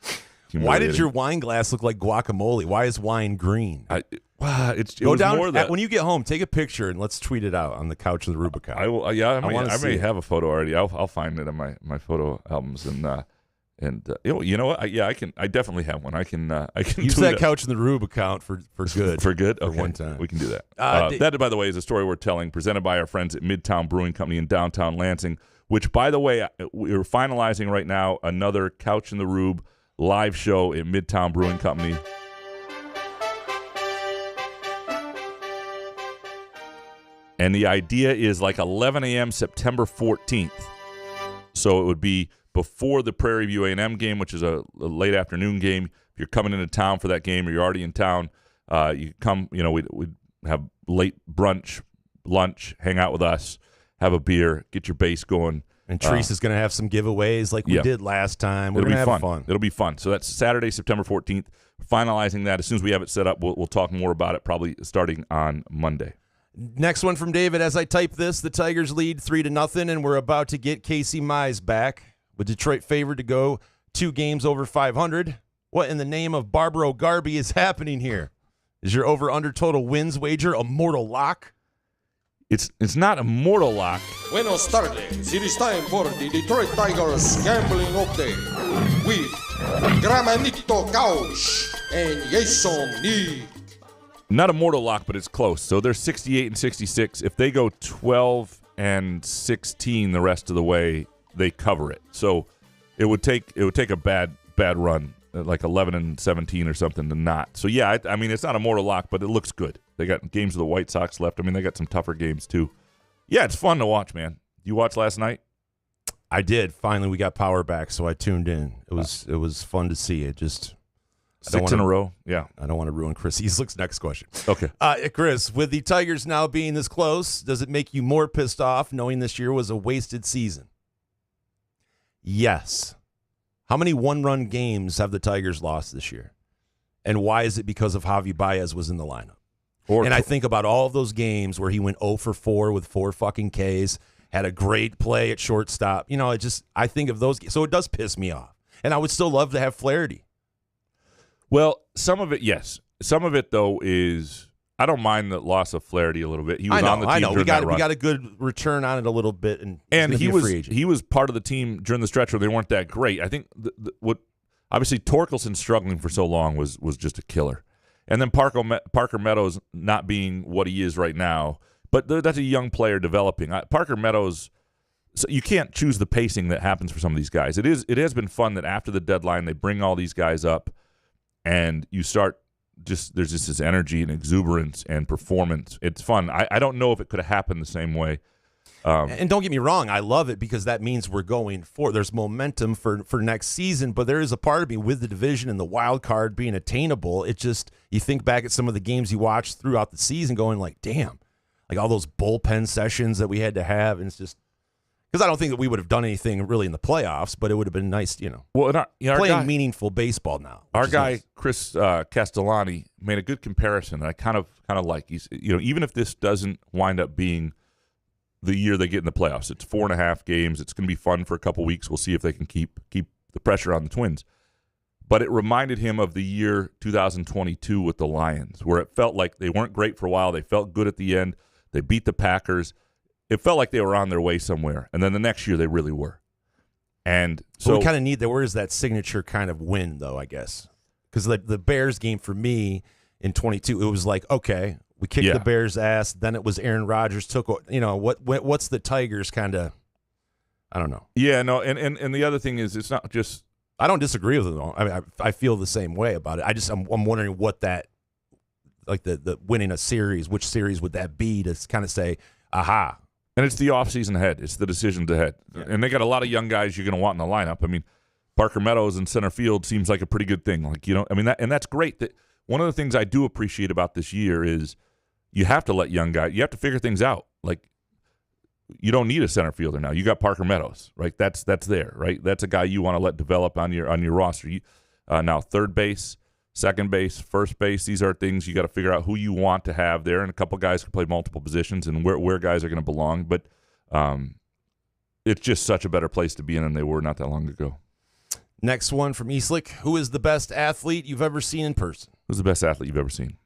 Why did your wine glass look like guacamole? Why is wine green?
Go down
when you get home. Take a picture and let's tweet it out on the couch of the Rube account.
I will. I may have a photo already. I'll find it in my photo albums you know what? I definitely have one. I can
use that couch in the Rube account for good.
For good. Okay.
For one time.
We can do that. That, by the way, is a story we're telling, presented by our friends at Midtown Brewing Company in downtown Lansing. Which, by the way, we're finalizing right now another Couch in the Rube live show at Midtown Brewing Company. And the idea is like 11 a.m. September 14th. So it would be before the Prairie View A&M game, which is a late afternoon game. If you're coming into town for that game or you're already in town, you come, we'd have late brunch, lunch, hang out with us, have a beer, get your base going.
And Treese is going to have some giveaways like we did last time. We're going to have fun.
It'll be fun. So that's Saturday, September 14th. Finalizing that. As soon as we have it set up, we'll talk more about it, probably starting on Monday.
Next one from David. As I type this, the Tigers lead 3-0, and we're about to get Casey Mize back. With Detroit favored to go 2 games over 500. What in the name of Barbaro Garby is happening here? Is your over-under total wins wager a mortal lock?
It's not a mortal lock.
Buenos tardes. It is time for the Detroit Tigers gambling update with Gramanito Couch and Jason Nick.
Not a mortal lock, but it's close. So they're 68-66. If they go 12-16 the rest of the way, they cover it. So it would take a bad run, like 11-17 or something, to not. So yeah, I mean it's not a mortal lock, but it looks good. They got games of the White Sox left. I mean they got some tougher games too. Yeah, it's fun to watch, man. You watch last night?
I did. Finally, we got power back, so I tuned in. It was fun to see. It just
6 in a row. Yeah,
I don't want to ruin Chris Easlick's next question.
Okay,
Chris, with the Tigers now being this close, does it make you more pissed off knowing this year was a wasted season? Yes. How many one-run games have the Tigers lost this year? And why is it because of Javi Baez was in the lineup? I think about all of those games where he went 0 for 4 with 4 fucking Ks, had a great play at shortstop. I think of those games. So it does piss me off. And I would still love to have Flaherty.
Well, some of it, yes. Some of it, though, is I don't mind the loss of Flaherty a little bit. He was on the team during that run.
We got a good return on it a little bit, and
he was part of the team during the stretch where they weren't that great. I think what obviously Torkelson struggling for so long was just a killer, and then Parker Meadows not being what he is right now. But that's a young player developing. Parker Meadows So you can't choose the pacing that happens for some of these guys. It has been fun that after the deadline they bring all these guys up, and you start there's just this energy and exuberance and performance. It's fun. I don't know if it could have happened the same way.
And don't get me wrong, I love it because that means we're going for there's momentum for next season. But there is a part of me with the division and the wild card being attainable. It just you think back at some of the games you watched throughout the season, going like, damn, like all those bullpen sessions that we had to have, and it's just. Because I don't think that we would have done anything really in the playoffs, but it would have been nice,
Well,
playing meaningful baseball now.
Our guy
nice.
Chris Castellani made a good comparison, and I kind of like. He's even if this doesn't wind up being the year they get in the playoffs, it's 4.5 games. It's going to be fun for a couple weeks. We'll see if they can keep the pressure on the Twins. But it reminded him of the year 2022 with the Lions, where it felt like they weren't great for a while. They felt good at the end. They beat the Packers. It felt like they were on their way somewhere, and then the next year they really were. And so
we kind of need that. Where is that signature kind of win, though? I guess because the Bears game for me in 22, it was like okay, we kicked the Bears' ass. Then it was Aaron Rodgers took. What's the Tigers kind of? I don't know.
Yeah, no, and the other thing is it's not just.
I don't disagree with them. I mean, I feel the same way about it. I'm wondering what that like the winning a series. Which series would that be to kind of say, aha.
And it's the offseason ahead. It's the decisions ahead. Yeah. And they got a lot of young guys you're going to want in the lineup. I mean, Parker Meadows in center field seems like a pretty good thing. That's great. That one of the things I do appreciate about this year is you have to let young guys, you have to figure things out. Like, you don't need a center fielder now. You got Parker Meadows, right? That's there, right? That's a guy you want to let develop on your roster. Now, third base, second base, first base, these are things you got to figure out who you want to have there, and a couple guys can play multiple positions and where guys are going to belong. But it's just such a better place to be in than they were not that long ago.
Next one from Eastlick. Who is the best athlete you've ever seen in person?
Who's the best athlete you've ever seen?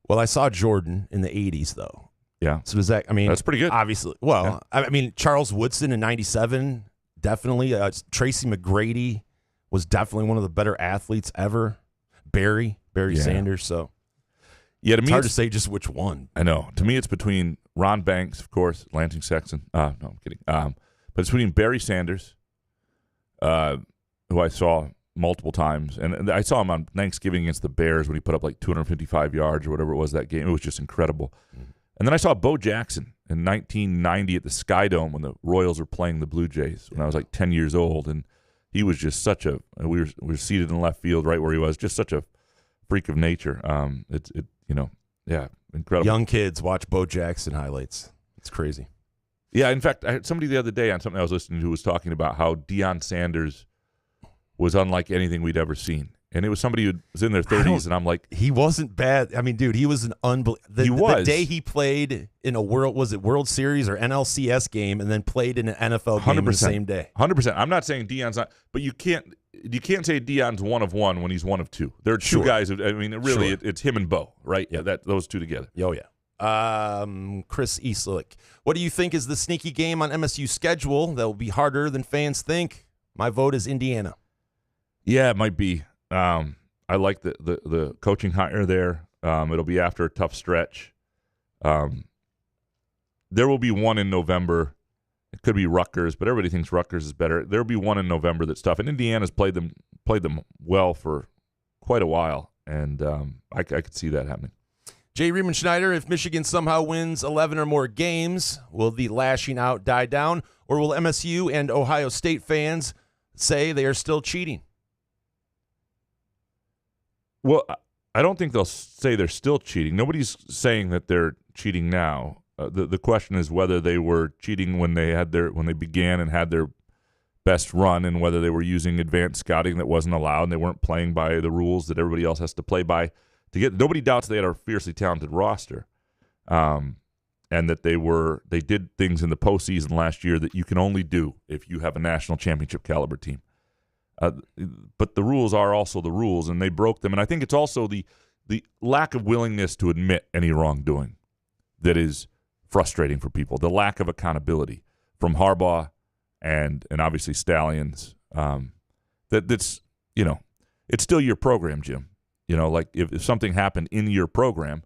Well, I saw Jordan in the 80s, though.
Yeah.
So does that, I mean.
That's pretty good.
Obviously. Well, yeah. I mean, Charles Woodson in 97, definitely. Tracy McGrady was definitely one of the better athletes ever. Barry Sanders. So,
yeah, to
it's
me,
hard to say just which one.
I know. To me, it's between Ron Banks, of course, Lansing Sexton. No, I'm kidding. But it's between Barry Sanders, who I saw multiple times, and I saw him on Thanksgiving against the Bears when he put up like 255 yards or whatever it was that game. It was just incredible. Mm-hmm. And then I saw Bo Jackson in 1990 at the Sky Dome when the Royals were playing the Blue Jays when I was like 10 years old, and he was just such a. We were seated in left field, right where he was, just such a freak of nature. Incredible.
Young kids watch Bo Jackson highlights. It's crazy.
Yeah, in fact, I heard somebody the other day on something I was listening to was talking about how Deion Sanders was unlike anything we'd ever seen. And it was somebody who was in their 30s, and I'm like...
He wasn't bad. I mean, dude, he was an unbelievable... The day he played in a World Series or NLCS game and then played in an NFL game the same day.
100%. I'm not saying Deion's not... But you can't say Deion's one of one when he's one of two. There are two guys who... I mean, really, it's him and Bo, right? Yeah, those two together.
Oh, yeah. Chris Eastlick. What do you think is the sneaky game on MSU's schedule that will be harder than fans think? My vote is Indiana.
Yeah, it might be. I like the coaching hire there. It'll be after a tough stretch. There will be one in November. It could be Rutgers, but everybody thinks Rutgers is better. There'll be one in November that's tough, and Indiana's played them well for quite a while, and I could see that happening.
Jay Riemenschneider, if Michigan somehow wins 11 or more games, will the lashing out die down, or will MSU and Ohio State fans say they are still cheating?
Well, I don't think they'll say they're still cheating. Nobody's saying that they're cheating now. The question is whether they were cheating when they began and had their best run, and whether they were using advanced scouting that wasn't allowed, and they weren't playing by the rules that everybody else has to play by. Nobody doubts they had a fiercely talented roster, and that they did things in the postseason last year that you can only do if you have a national championship caliber team. But the rules are also the rules, and they broke them. And I think it's also the lack of willingness to admit any wrongdoing that is frustrating for people. The lack of accountability from Harbaugh and obviously Stallions. That's it's still your program, Jim. Like if something happened in your program,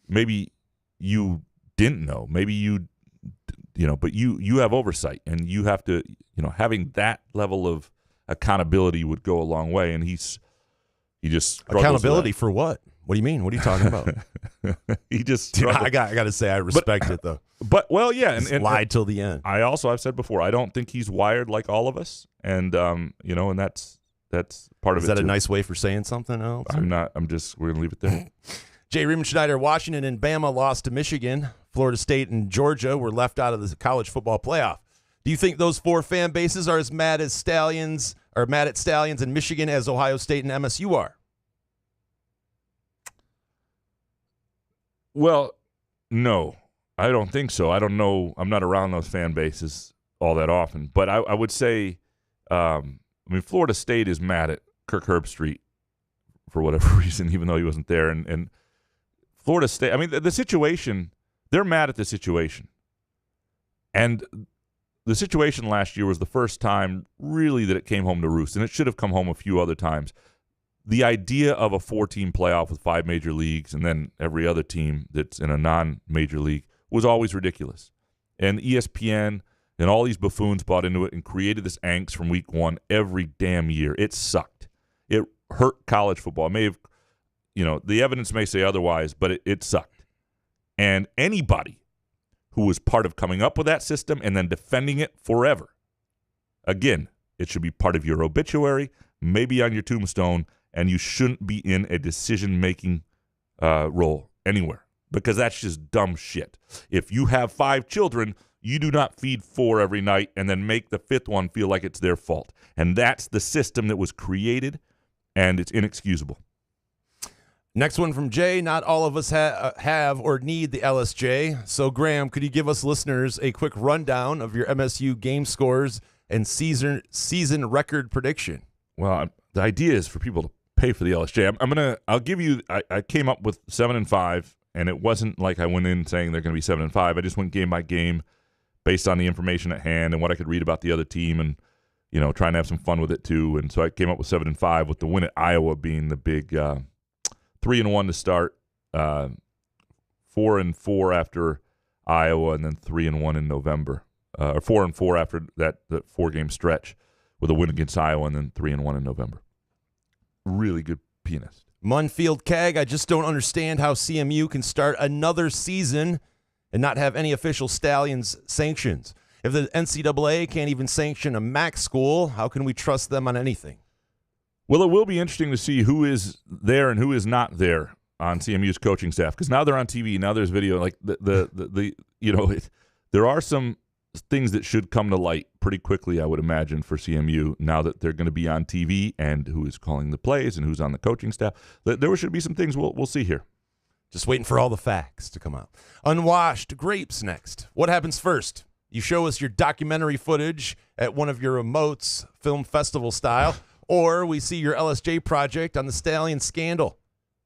maybe you didn't know. Maybe you but you have oversight, and you have to, having that level of accountability would go a long way. And he just
accountability for what? What do you mean? What are you talking about?
He just
I got to say I respect it though.
But well, yeah, and
lied till the end.
I've said before, I don't think he's wired like all of us, and and that's part of it.
Is that
too.
a nice way for saying something else?
We're gonna leave it there.
Jay Riemenschneider, Washington and Bama lost to Michigan. Florida State and Georgia were left out of the college football playoff. Do you think those 4 fan bases are as mad at Stallions in Michigan as Ohio State and MSU are?
Well, no, I don't think so. I don't know. I'm not around those fan bases all that often. But I would say, Florida State is mad at Kirk Herbstreit for whatever reason, even though he wasn't there. And Florida State, the situation, they're mad at the situation. And the situation last year was the first time really that it came home to roost, and it should have come home a few other times. The idea of a 4-team playoff with 5 major leagues and then every other team that's in a non-major league was always ridiculous. And ESPN and all these buffoons bought into it and created this angst from week 1 every damn year. It sucked. It hurt college football. It may have, the evidence may say otherwise, but it sucked. And anybody who was part of coming up with that system and then defending it forever, again, it should be part of your obituary, maybe on your tombstone, and you shouldn't be in a decision-making role anywhere, because that's just dumb shit. If you have 5 children, you do not feed 4 every night and then make the 5th one feel like it's their fault. And that's the system that was created, and it's inexcusable.
Next one from Jay. Not all of us have or need the LSJ. So, Graham, could you give us listeners a quick rundown of your MSU game scores and season record prediction?
Well, the idea is for people to pay for the LSJ. I'll give you. I came up with 7-5, and it wasn't like I went in saying they're going to be 7-5. I just went game by game based on the information at hand and what I could read about the other team, and trying to have some fun with it too. And so I came up with 7-5, with the win at Iowa being the big 3-1 to start, 4-4 after Iowa, and then 3-1 in November, or 4-4 after that 4-game stretch with a win against Iowa, and then 3-1 in November. Really good pianist.
Munfield Keg, I just don't understand how CMU can start another season and not have any official Stallions sanctions. If the NCAA can't even sanction a MAC school, how can we trust them on anything?
Well, it will be interesting to see who is there and who is not there on CMU's coaching staff, because now they're on TV. Now there's video. Like there are some things that should come to light pretty quickly, I would imagine, for CMU now that they're going to be on TV, and who is calling the plays and who's on the coaching staff. There should be some things we'll see here.
Just waiting for all the facts to come out. Unwashed Grapes next. What happens first? You show us your documentary footage at one of your emotes, film festival style, or we see your LSJ project on the Stallion scandal.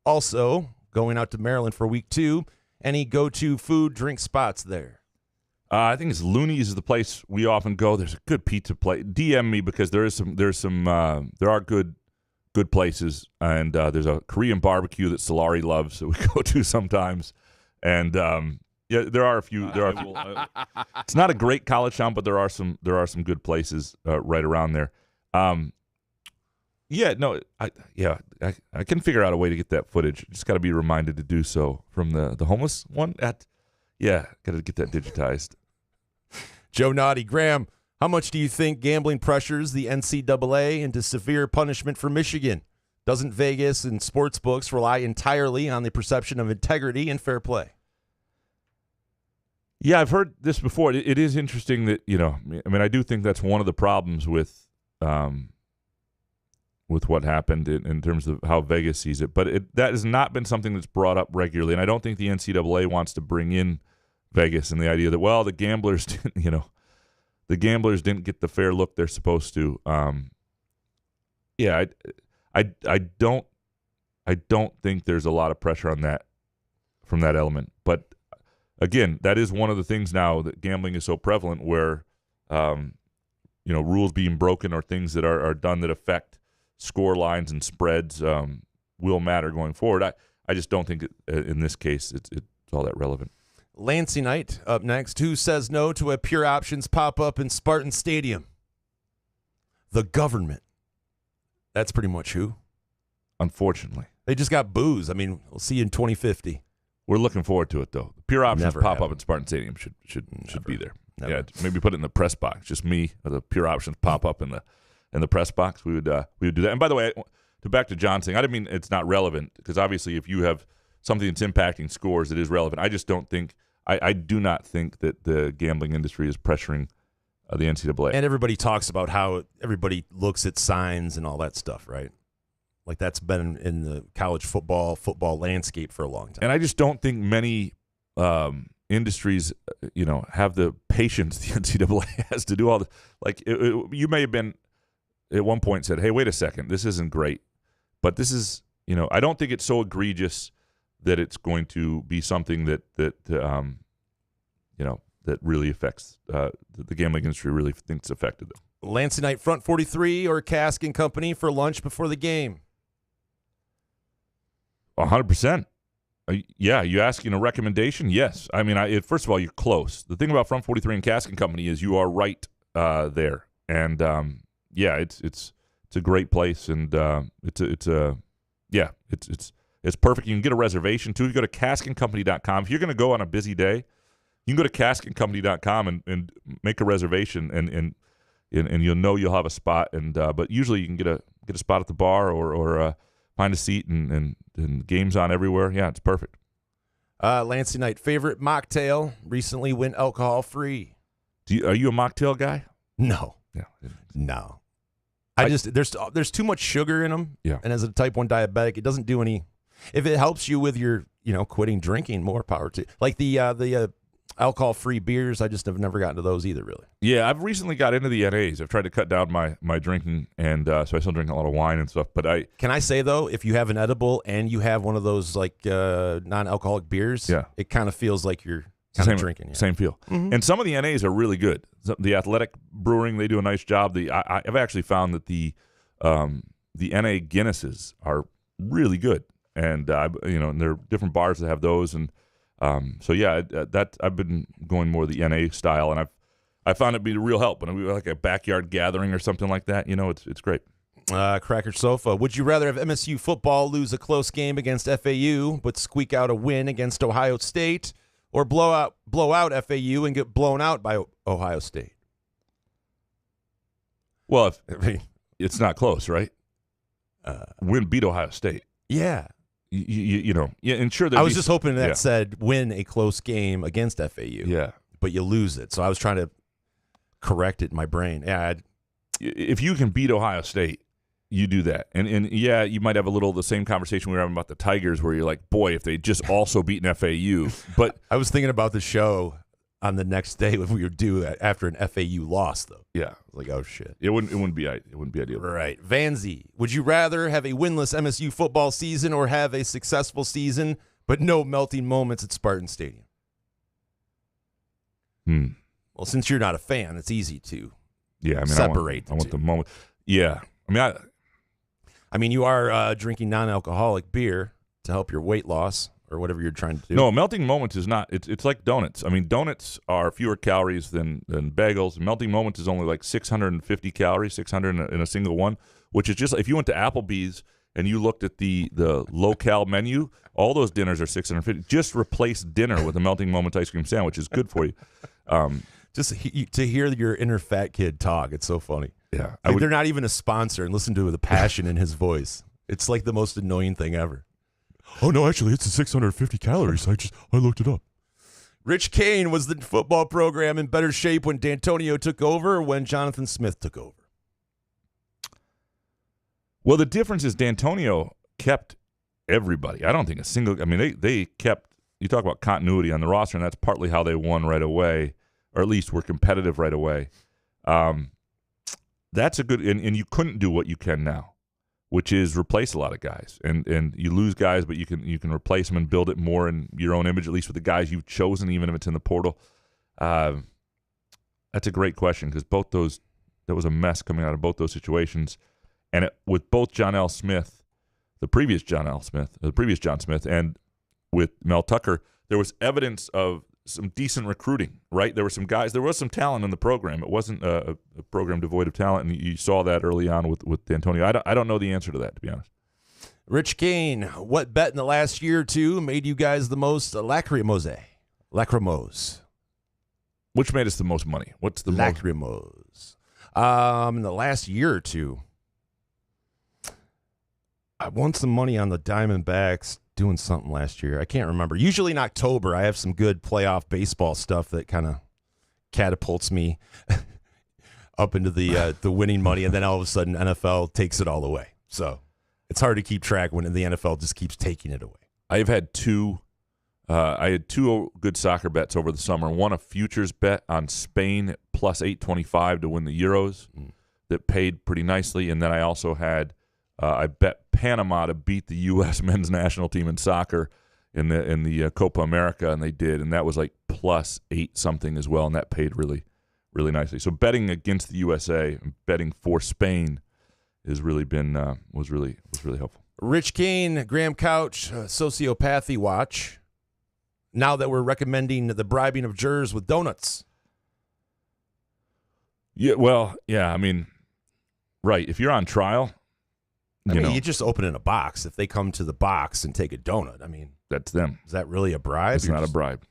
Also, going out to Maryland for week 2, any go-to food, drink spots there?
I think it's Looney's is the place we often go. There's a good pizza place. DM me, because there are good places, and there's a Korean barbecue that Solari loves that we go to sometimes, and there are a few. It's not a great college town, but there are some good places right around there. I can figure out a way to get that footage. Just got to be reminded to do so from the homeless one. Got to get that digitized.
Joe Naughty, Graham, how much do you think gambling pressures the NCAA into severe punishment for Michigan? Doesn't Vegas and sports books rely entirely on the perception of integrity and fair play?
Yeah, I've heard this before. It is interesting that, I do think that's one of the problems with what happened in terms of how Vegas sees it. But that has not been something that's brought up regularly, and I don't think the NCAA wants to bring in Vegas and the idea that, well, the gamblers didn't get the fair look they're supposed to. I don't think there's a lot of pressure on that from that element. But again, that is one of the things now that gambling is so prevalent, where rules being broken or things that are done that affect score lines and spreads will matter going forward. I just don't think in this case it's all that relevant.
Lancey Knight up next. Who says no to a Pure Options pop-up in Spartan Stadium? The government. That's pretty much who.
Unfortunately.
They just got booze. I mean, we'll see you in 2050.
We're looking forward to it, though. The Pure Options
Never
pop-up
happened.
at Spartan Stadium should be there.
Never.
Yeah, maybe put it in the press box. Just me, the Pure Options pop-up in the press box. We would do that. And by the way, back to John's thing, I didn't mean it's not relevant, because obviously if you have something that's impacting scores, it is relevant. I just don't think I do not think that the gambling industry is pressuring the NCAA.
And everybody talks about how everybody looks at signs and all that stuff, right? Like that's been in the college football landscape for a long time.
And I just don't think many industries, have the patience the NCAA has to do all the. Like you may have been at one point said, "Hey, wait a second, this isn't great," but this is, I don't think it's so egregious that it's going to be something that really affects the gambling industry. Really thinks affected them.
Lancey Knight, Front 43 or Cask and Company for lunch before the game?
100%. Yeah, you asking a recommendation? Yes. I mean, first of all, you're close. The thing about Front 43 and Cask and Company is you are right there, and it's a great place, and it's perfect. You can get a reservation too. You go to caskandcompany.com. If you're going to go on a busy day, you can go to caskandcompany.com and make a reservation, and you'll know you'll have a spot. And but usually you can get a spot at the bar or find a seat, and games on everywhere. Yeah, it's perfect.
Lancey Knight, favorite mocktail recently went alcohol free.
Are you a mocktail guy?
No.
Yeah.
No. There's too much sugar in them.
Yeah.
And as a type 1 diabetic, it doesn't do any. If it helps you with your, quitting drinking, more power to. Like the alcohol-free beers, I just have never gotten to those either, really.
Yeah, I've recently got into the NAs. I've tried to cut down my drinking, and so I still drink a lot of wine and stuff. But
Can I say, though, if you have an edible and you have one of those, like, non-alcoholic beers, it kind of feels like you're kind of drinking. Yeah.
Same feel. Mm-hmm. And some of the NAs are really good. The Athletic Brewing, they do a nice job. I've actually found that the NA Guinnesses are really good. And, and there are different bars that have those, and that I've been going more the NA style, and I found it to be a real help when we were like a backyard gathering or something like that. It's great.
Cracker Sofa. Would you rather have MSU football lose a close game against FAU but squeak out a win against Ohio State, or blow out FAU and get blown out by Ohio State?
Well, it's not close, right? Win beat Ohio State.
Yeah.
And sure.
I was just hoping that said win a close game against FAU.
Yeah,
but you lose it. So I was trying to correct it in my brain. Yeah,
if you can beat Ohio State, you do that. And yeah, you might have a little the same conversation we were having about the Tigers, where you're like, boy, if they just also beaten FAU. But
I was thinking about the show on the next day when we would do that after an FAU loss, though.
Yeah,
like, oh shit,
it wouldn't be ideal.
Right, Vanzi, would you rather have a winless MSU football season or have a successful season but no melting moments at Spartan Stadium? Well, since you're not a fan, it's easy to separate.
I want the moment. Yeah,
I mean, you are drinking non-alcoholic beer to help your weight loss or whatever you're trying to do.
No, melting moments is not. It's like donuts. I mean, donuts are fewer calories than bagels. Melting moments is only like 650 calories, 600 in a single one, which is just, if you went to Applebee's and you looked at the low-cal menu, all those dinners are 650. Just replace dinner with a melting moments ice cream sandwich is good for you.
Just to hear your inner fat kid talk, it's so funny.
Yeah,
they're not even a sponsor, and listen to the passion in his voice. It's like the most annoying thing ever.
Oh, no, actually, it's 650 calories. I looked it up.
Rich Kane, was the football program in better shape when D'Antonio took over or when Jonathan Smith took over?
Well, the difference is D'Antonio kept everybody. I don't think a single – I mean, they kept – you talk about continuity on the roster, and that's partly how they won right away, or at least were competitive right away. That's a good – and you couldn't do what you can now, which is replace a lot of guys. And you lose guys, but you can replace them and build it more in your own image, at least with the guys you've chosen, even if it's in the portal. That's a great question, because both those – there was a mess coming out of both those situations. And with both John Smith, the previous John Smith, and with Mel Tucker, there was evidence of some decent recruiting, right? There were some guys. There was some talent in the program. It wasn't a program devoid of talent, and you saw that early on with Antonio. I don't know the answer to that, to be honest.
Rich Kane, what bet in the last year or two made you guys the most lacrimose?
Which made us the most money? What's the
lacrimose? In the last year or two, I won some money on the Diamondbacks doing something last year. I can't remember. Usually in October, I have some good playoff baseball stuff that kind of catapults me up into the winning money, and then all of a sudden NFL takes it all away. So it's hard to keep track when the NFL just keeps taking it away.
I've had two. I had two good soccer bets over the summer. One, a futures bet on Spain at plus 825 to win the Euros that paid pretty nicely, and then I also had I bet Panama to beat the U.S. men's national team in soccer in the Copa America, and they did, and that was like plus 8 something as well, and that paid really, really nicely. So betting against the USA and betting for Spain has really been was really helpful.
Rich Kane, Graham Couch, Sociopathy Watch. Now that we're recommending the bribing of jurors with donuts.
Yeah, well, yeah, I mean, right. If you're on trial,
you just open in a box. If they come to the box and take a donut, I mean,
that's them.
Is that really a bribe?
It's not a bribe.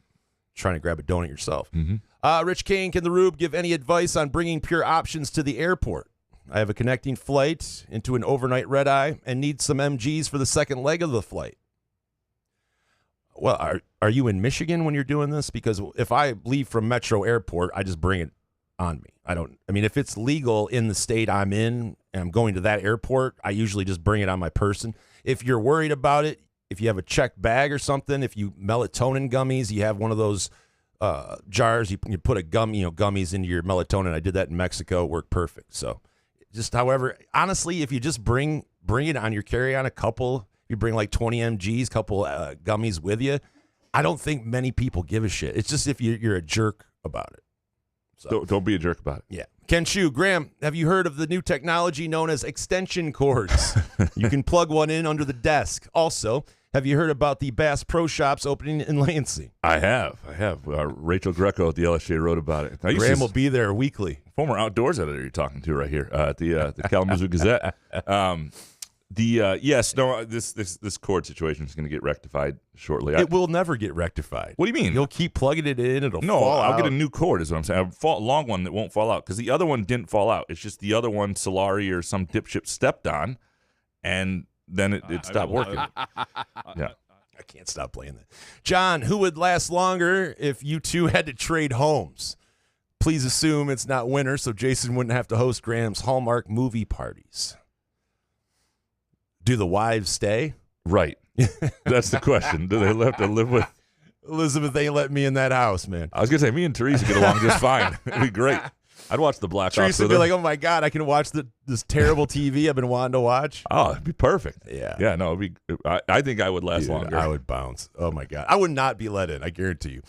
Trying to grab a donut yourself.
Mm-hmm.
Rich Kane, can the Rube give any advice on bringing Pure Options to the airport? I have a connecting flight into an overnight red eye and need some MGs for the second leg of the flight. Well, are you in Michigan when you're doing this? Because if I leave from Metro Airport, I just bring it on me. I mean, if it's legal in the state I'm in and I'm going to that airport, I usually just bring it on my person. If you're worried about it, if you have a checked bag or something, if you melatonin gummies, you have one of those jars, you put a gummies into your melatonin. I did that in Mexico. It worked perfect. So just however, honestly, if you just bring it on your carry-on, you bring like 20 MGs, couple gummies with you, I don't think many people give a shit. It's just if you're a jerk about it. So
Don't be a jerk about it.
Yeah. Ken Chu, Graham, have you heard of the new technology known as extension cords? You can plug one in under the desk. Also, have you heard about the Bass Pro Shops opening in Lansing?
I have. Rachel Greco at the LSJ wrote about it.
Graham will be there weekly.
Former outdoors editor you're talking to right here at the Kalamazoo Gazette. This cord situation is going to get rectified shortly.
It will never get rectified.
What do you mean?
You'll keep plugging it in. It'll fall out.
I'll get a new cord is what I'm saying. A long one that won't fall out because the other one didn't fall out. It's just the other one Solari or some dipshit stepped on, and then it stopped working. Yeah.
I can't stop playing that. John, who would last longer if you two had to trade homes? Please assume it's not winter, so Jason wouldn't have to host Graham's Hallmark movie parties. Do the wives stay?
Right. That's the question. Do they have to live with
Elizabeth? Ain't let me in that house, man.
I was gonna say me and Teresa get along just fine. It'd be great. I'd watch the Black Ops.
Teresa would be like, "Oh my god, I can watch this terrible TV I've been wanting to watch."
Oh, it'd be perfect.
Yeah.
No, I think I would last longer.
I would bounce. Oh my god, I would not be let in. I guarantee you.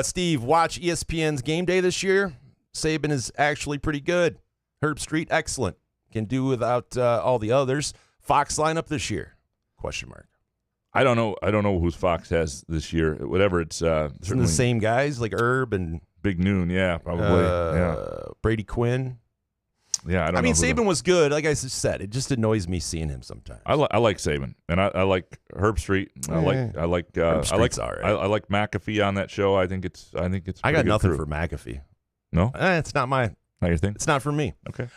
Steve, watch ESPN's Game Day this year. Saban is actually pretty good. Herb Street, excellent. Can do without all the others. Fox lineup this year? Question mark.
I don't know who's Fox has this year. Whatever it's certainly
the same guys like Herb and
Big Noon. Yeah, probably.
Brady Quinn.
Yeah, I mean
Saban was good. Like I said, it just annoys me seeing him sometimes.
I like Saban, and I like Herb Street. I like McAfee on that show. I think it's.
I got nothing for McAfee.
No,
it's not my.
Not your thing?
It's not for me.
Okay.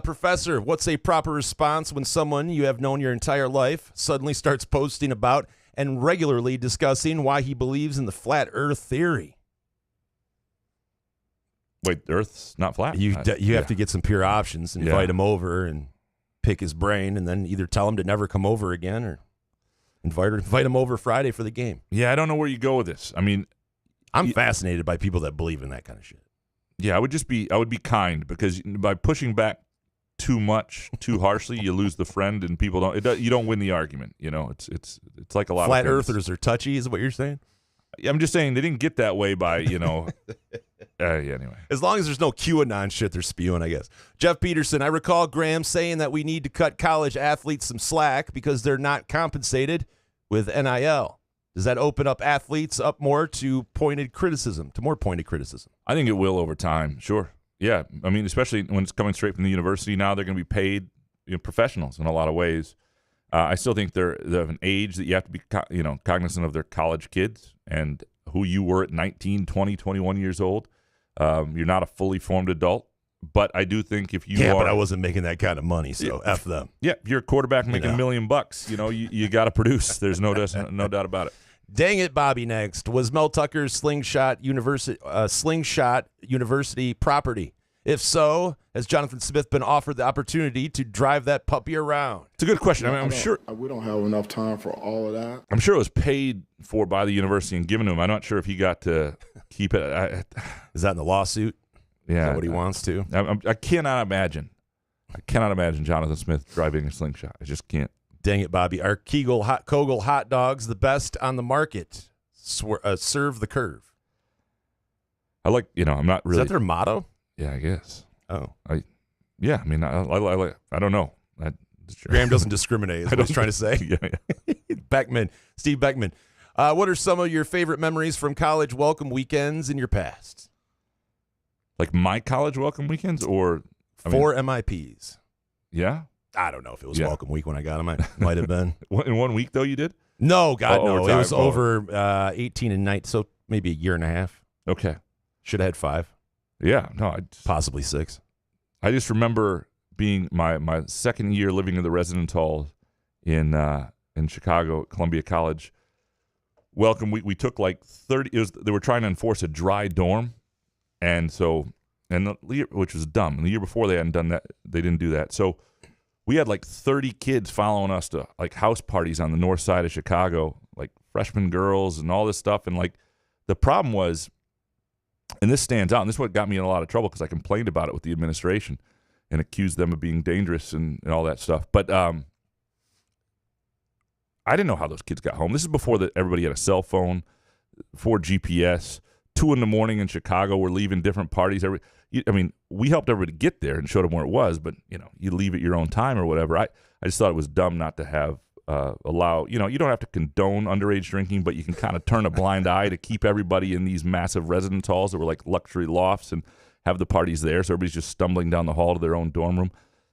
Professor, what's a proper response when someone you have known your entire life suddenly starts posting about and regularly discussing why he believes in the flat Earth theory?
Wait, the Earth's not flat?
You have to get some Pure Options, invite him over and pick his brain, and then either tell him to never come over again or invite him over Friday for the game.
Yeah, I don't know where you go with this. I mean,
I'm fascinated by people that believe in that kind of shit.
Yeah, I would be kind because by pushing back too much, too harshly, you lose the friend, and people you don't win the argument. You know, it's like a lot
flat
of
earthers are touchy, is what you're saying?
I'm just saying they didn't get that way by anyway.
As long as there's no QAnon shit they're spewing, I guess. Jeff Peterson, I recall Graham saying that we need to cut college athletes some slack because they're not compensated with NIL. Does that open up athletes up more to more pointed criticism?
I think it will over time. Sure. Yeah. I mean, especially when it's coming straight from the university now, they're going to be paid professionals in a lot of ways. I still think they have an age that you have to be cognizant of their college kids and who you were at 19, 20, 21 years old. You're not a fully formed adult. But I do think if you are,
but I wasn't making that kind of money, so F them.
Yeah, if you're a quarterback making $1 million, you got to produce. There's no doubt about it.
Dang it, Bobby. Next, was Mel Tucker's Slingshot University property? If so, has Jonathan Smith been offered the opportunity to drive that puppy around?
It's a good question. I mean, I'm sure
we don't have enough time for all of that.
I'm sure it was paid for by the university and given to him. I'm not sure if he got to keep it.
Is that in the lawsuit?
Yeah,
is that what he wants to.
I cannot imagine Jonathan Smith driving a Slingshot. I just can't.
Dang it, Bobby. Are Kogel hot dogs the best on the market? Serve the curve.
I'm not really.
Is that their motto?
Yeah, I guess.
Oh.
I don't know.
Graham doesn't discriminate, is what he's trying to say.
Yeah.
Steve Beckman. What are some of your favorite memories from college welcome weekends in your past?
Like my college welcome weekends or?
Four MIPs.
Yeah?
I don't know if it was welcome week when I got them. I might have been.
In 1 week, though, you did?
No, God, no. It was over 18 and 19, so maybe a year and a half.
Okay.
Should have had 5.
Yeah, no.
Possibly 6.
I just remember being my second year living in the residence hall in Chicago at Columbia College. Welcome week, we took like 30. They were trying to enforce a dry dorm, which was dumb. And the year before they hadn't done that. They didn't do that. So we had like 30 kids following us to like house parties on the north side of Chicago, like freshman girls and all this stuff. And like the problem was, and this stands out, and this is what got me in a lot of trouble because I complained about it with the administration and accused them of being dangerous and all that stuff. But I didn't know how those kids got home. This is before everybody had a cell phone, before GPS. 2 a.m. in Chicago, we're leaving different parties. We helped everybody get there and showed them where it was, but you leave at your own time or whatever. I just thought it was dumb not to have allow. You don't have to condone underage drinking, but you can kind of turn a blind eye to keep everybody in these massive residence halls that were like luxury lofts and have the parties there, so everybody's just stumbling down the hall to their own dorm room.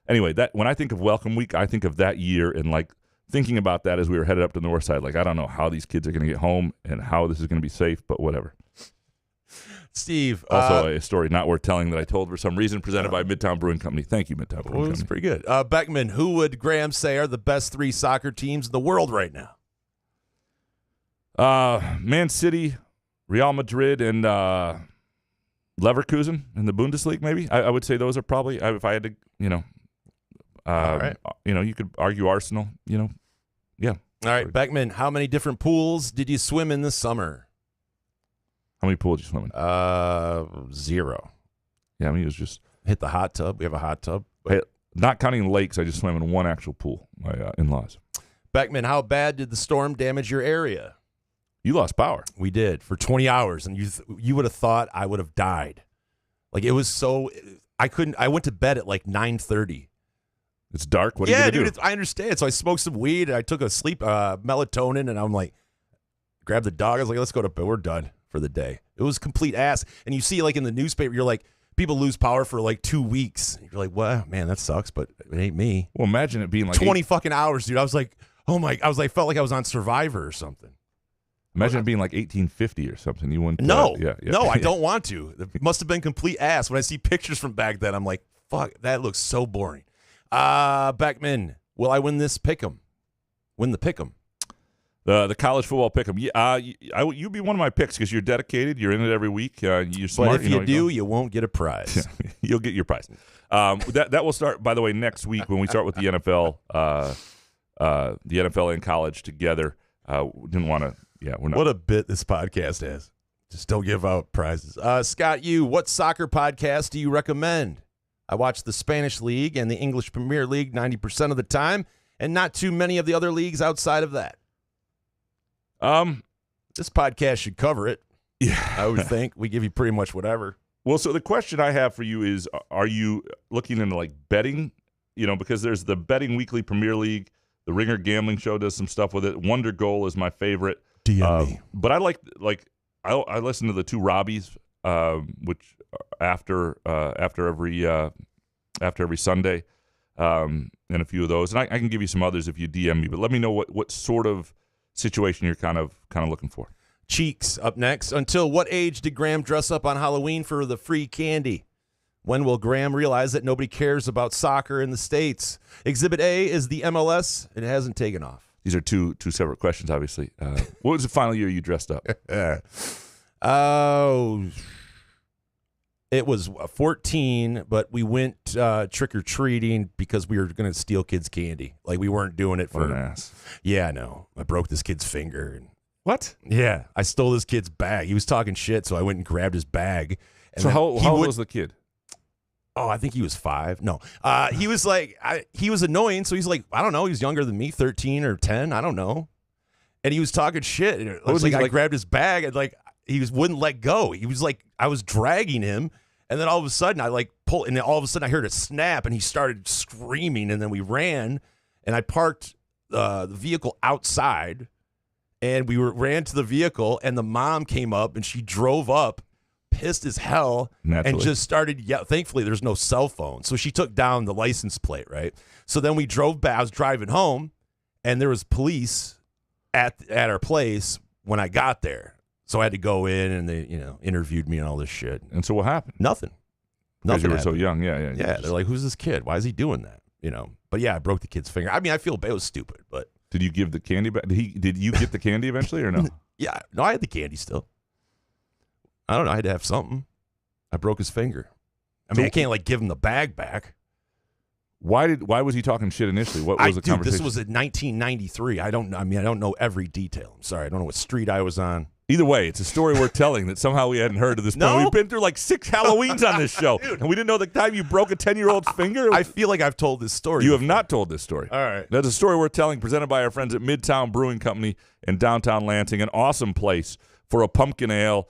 Anyway, when I think of Welcome Week, I think of that year and like thinking about that as we were headed up to the north side. Like I don't know how these kids are going to get home and how this is going to be safe, but whatever.
Steve.
Also a story not worth telling that I told for some reason, presented by Midtown Brewing Company. Thank you, Midtown Brewing Company.
That's pretty good. Beckman, who would Graham say are the best 3 soccer teams in the world right now?
Man City, Real Madrid, and Leverkusen in the Bundesliga, maybe. I would say those are probably, if I had to,
all right.
You could argue Arsenal, Yeah.
All right, Beckman, how many different pools did you swim in this summer?
How many pools did you swim in?
0.
Yeah, it was just...
Hit the hot tub. We have a hot tub.
Not counting lakes, I just swam in one actual pool, my in-laws.
Beckman, how bad did the storm damage your area?
You lost power.
We did, for 20 hours, and you would have thought I would have died. Like, it was so... I went to bed at like 9:30.
It's dark? What are you going to do?
I understand. So I smoked some weed, and I took a melatonin, and I'm like, grabbed the dog. I was like, let's go to bed. We're done for the day. It was complete ass. And you see, like, in the newspaper, you're like, people lose power for like 2 weeks. You're like, well, man, that sucks, but it ain't me.
Well, imagine it being like
20 fucking hours, dude. I was like, felt like I was on Survivor or something.
Imagine it being like 1850 or something. You wouldn't.
No, I don't want to. It must have been complete ass. When I see pictures from back then, I'm like, fuck, that looks so boring. Beckman, will I win this pick'em? Win the pick'em.
The college football pick'em. Yeah, you'd be one of my picks because you're dedicated. You're in it every week. You're smart.
But if you won't get a prize.
You'll get your prize. That will start, by the way, next week when we start with the NFL. The NFL and college together. Didn't want to. Yeah, we're not.
What a bit this podcast has. Just don't give out prizes. Scott, what soccer podcast do you recommend? I watch the Spanish League and the English Premier League 90% of the time, and not too many of the other leagues outside of that. This podcast should cover it.
Yeah,
I would think. We give you pretty much whatever.
Well, so the question I have for you is, are you looking into like betting? Because there's the Betting Weekly Premier League. The Ringer Gambling Show does some stuff with it. Wonder Goal is my favorite.
DM me.
But I I listen to the two Robbies, which after every Sunday, and a few of those, and I can give you some others if you DM me. But let me know what sort of situation you're kind of looking for.
Cheeks up next. Until what age did Graham dress up on Halloween for the free candy? When will Graham realize that nobody cares about soccer in the States? Exhibit A is the MLS. It hasn't taken off.
These are two separate questions, obviously. What was the final year you dressed up?
It was 14, but we went trick-or-treating because we were going to steal kids' candy. Like, we weren't doing it for
an ass.
Yeah, I know. I broke this kid's finger. And
what?
Yeah, I stole this kid's bag. He was talking shit, so I went and grabbed his bag. And
so how old was the kid?
Oh, I think he was 5. No. He was like, he was annoying, so he's like, I don't know, he was younger than me, 13 or 10, I don't know. And he was talking shit. And I grabbed his bag, and like, he wouldn't let go. He was like, I was dragging him, and then all of a sudden I like pulled, and then all of a sudden I heard a snap, and he started screaming, and then we ran, and I parked the vehicle outside, and we ran to the vehicle, and the mom came up, and she drove up, pissed as hell,
Naturally.
and just started, thankfully there's no cell phone, so she took down the license plate, right? So then we drove back. I was driving home, and there was police at our place when I got there. So I had to go in, and they, interviewed me and all this shit.
And so what happened?
Nothing.
Because you were so
happened.
young. Yeah.
Yeah, they're like, who's this kid? Why is he doing that? But yeah, I broke the kid's finger. I mean, I feel bad. It was stupid, but.
Did you give the candy back? Did you get the candy eventually or no?
Yeah. No, I had the candy still. I don't know. I had to have something. I broke his finger. I mean, I can't like give him the bag back.
Why was he talking shit initially? What was the conversation?
This was in 1993. I don't know every detail. I'm sorry. I don't know what street I was on.
Either way, it's a story worth telling that somehow we hadn't heard of this.
No?
We've been through like 6 Halloweens on this show, and we didn't know the time you broke a 10-year-old's finger.
I feel like I've told this story.
You have not told this story.
All right.
That's a story worth telling, presented by our friends at Midtown Brewing Company in downtown Lansing, an awesome place for a pumpkin ale,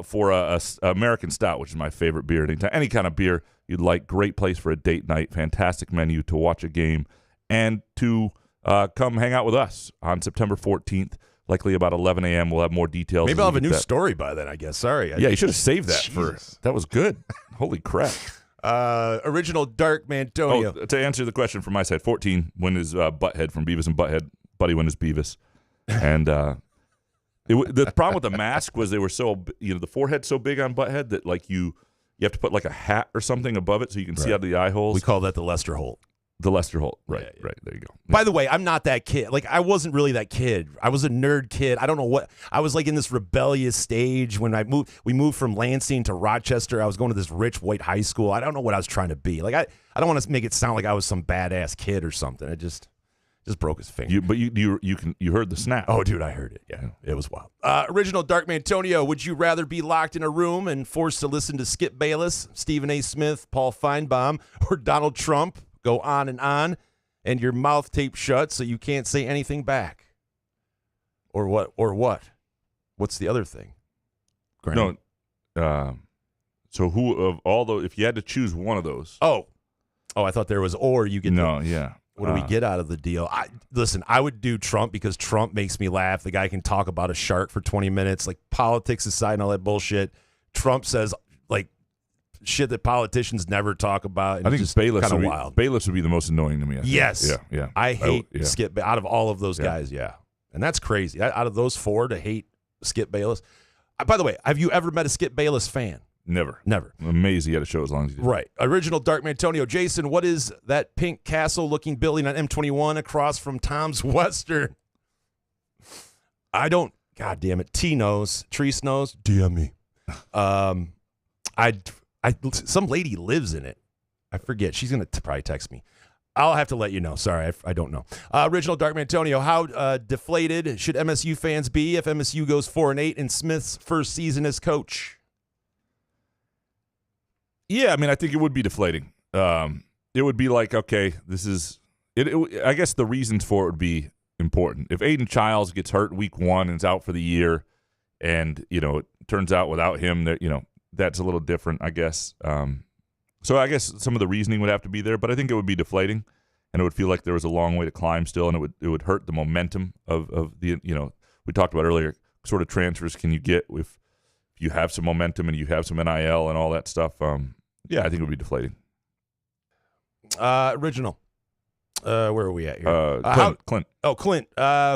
for a American Stout, which is my favorite beer. Any kind of beer you'd like. Great place for a date night. Fantastic menu to watch a game and to come hang out with us on September 14th. Likely about 11 a.m. We'll have more details.
Maybe I'll have a new story by then, I guess. Sorry.
Yeah, you should have saved that that was good. Holy crap.
Original Dark Mantonio.
To answer the question from my side, 14 win is Butthead from Beavis and Butthead. Buddy win is Beavis. And the problem with the mask was they were so, the forehead's so big on Butthead that like you have to put like a hat or something above it so you can see out of the eye holes.
We call that the Lester Holt.
The Lester Holt. Right,
Yeah.
right. There you go.
By the way, I'm not that kid. Like, I wasn't really that kid. I was a nerd kid. I don't know what. I was like in this rebellious stage when we moved from Lansing to Rochester. I was going to this rich white high school. I don't know what I was trying to be. Like, I don't want to make it sound like I was some badass kid or something. I just broke his finger.
You heard the snap.
Oh, dude, I heard it. Yeah, it was wild. Original Dark Mantonio, would you rather be locked in a room and forced to listen to Skip Bayless, Stephen A. Smith, Paul Feinbaum, or Donald Trump go on, and your mouth taped shut so you can't say anything back? Or what? What's the other thing?
No. So who of all those, if you had to choose one of those?
Oh, I thought there was, or you get
yeah.
What do we get out of the deal? Listen, I would do Trump because Trump makes me laugh. The guy can talk about a shark for 20 minutes, like politics aside and all that bullshit. Trump says like shit that politicians never talk about. And
I think
it's
Bayless
kind of wild.
Bayless would be the most annoying to me. I think.
Yes.
Yeah.
I hate Skip out of all of those guys. Yeah, and that's crazy. Out of those 4 to hate Skip Bayless. By the way, have you ever met a Skip Bayless fan?
Never.
I'm
amazed he had a show as long as he did.
Right. Original Dark Mantonio. Jason, what is that pink castle-looking building on M21 across from Tom's Western? I don't. God damn it. T knows. Treese knows. DM me. Some lady lives in it. I forget. She's gonna probably text me. I'll have to let you know. Sorry, I don't know. Original Dark Mantonio. How deflated should MSU fans be if MSU goes 4-8 in Smith's first season as coach?
Yeah, I mean, I think it would be deflating. It would be like, okay, this is it. I guess the reasons for it would be important. If Aiden Childs gets hurt week 1 and is out for the year, and it turns out without him, that that's a little different, I guess. So I guess some of the reasoning would have to be there, but I think it would be deflating, and it would feel like there was a long way to climb still, and it would hurt the momentum of the we talked about earlier, sort of transfers can you get if you have some momentum and you have some NIL and all that stuff. Yeah, I think it would be deflating.
Original. Where are we at here?
Clint.
Clint.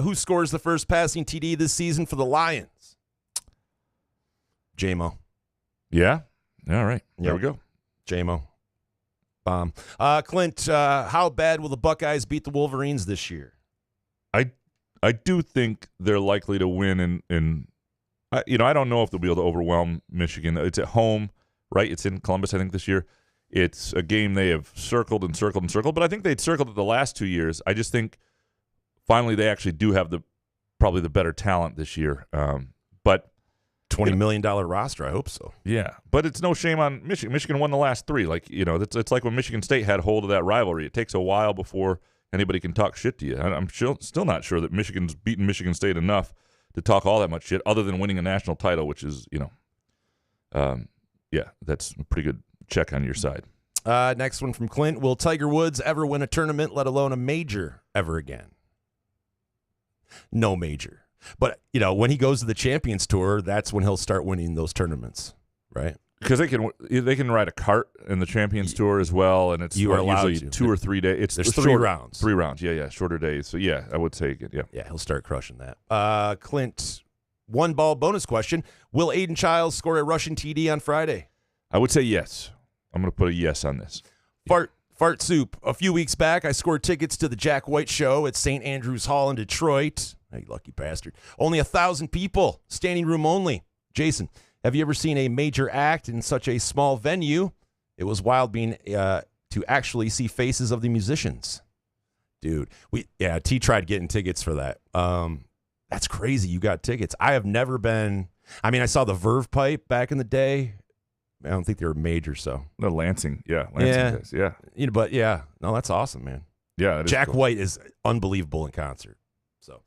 Who scores the first passing TD this season for the Lions? J-Mo.
Yeah? All right. There we go.
J-Mo. Bomb. Clint, how bad will the Buckeyes beat the Wolverines this year?
I do think they're likely to win I don't know if they'll be able to overwhelm Michigan. It's at home, right? It's in Columbus, I think, this year. It's a game they have circled and circled and circled, but I think they'd circled it the last 2 years. I just think finally they actually do have probably the better talent this year. But
$20 million roster, I hope so.
Yeah, but it's no shame on Michigan. Michigan won the last 3. It's like when Michigan State had hold of that rivalry. It takes a while before anybody can talk shit to you. I'm still not sure that Michigan's beaten Michigan State enough to talk all that much shit, other than winning a national title, which is, that's a pretty good check on your side.
Next one from Clint. Will Tiger Woods ever win a tournament, let alone a major, ever again? No major. But, when he goes to the Champions Tour, that's when he'll start winning those tournaments, right?
Because they can ride a cart in the Champions Tour as well, and it's usually 2 or 3 days.
There's 3 rounds.
3 rounds, yeah, shorter days. So, yeah, I would say, yeah.
Yeah, he'll start crushing that. Clint, 1-ball bonus question. Will Aiden Childs score a rushing TD on Friday?
I would say yes. I'm going to put a yes on this.
Fart Soup. A few weeks back, I scored tickets to the Jack White show at St. Andrews Hall in Detroit. Hey, lucky bastard. Only 1,000 people. Standing room only. Jason, have you ever seen a major act in such a small venue? It was wild being to actually see faces of the musicians. Dude, T tried getting tickets for that. That's crazy. You got tickets. I have never been. I mean, I saw the Verve Pipe back in the day. I don't think they were major, so.
No, Lansing. Yeah, Lansing guys. Yeah.
But yeah, no, that's awesome, man.
Yeah,
Jack
cool.
White is unbelievable in concert. So,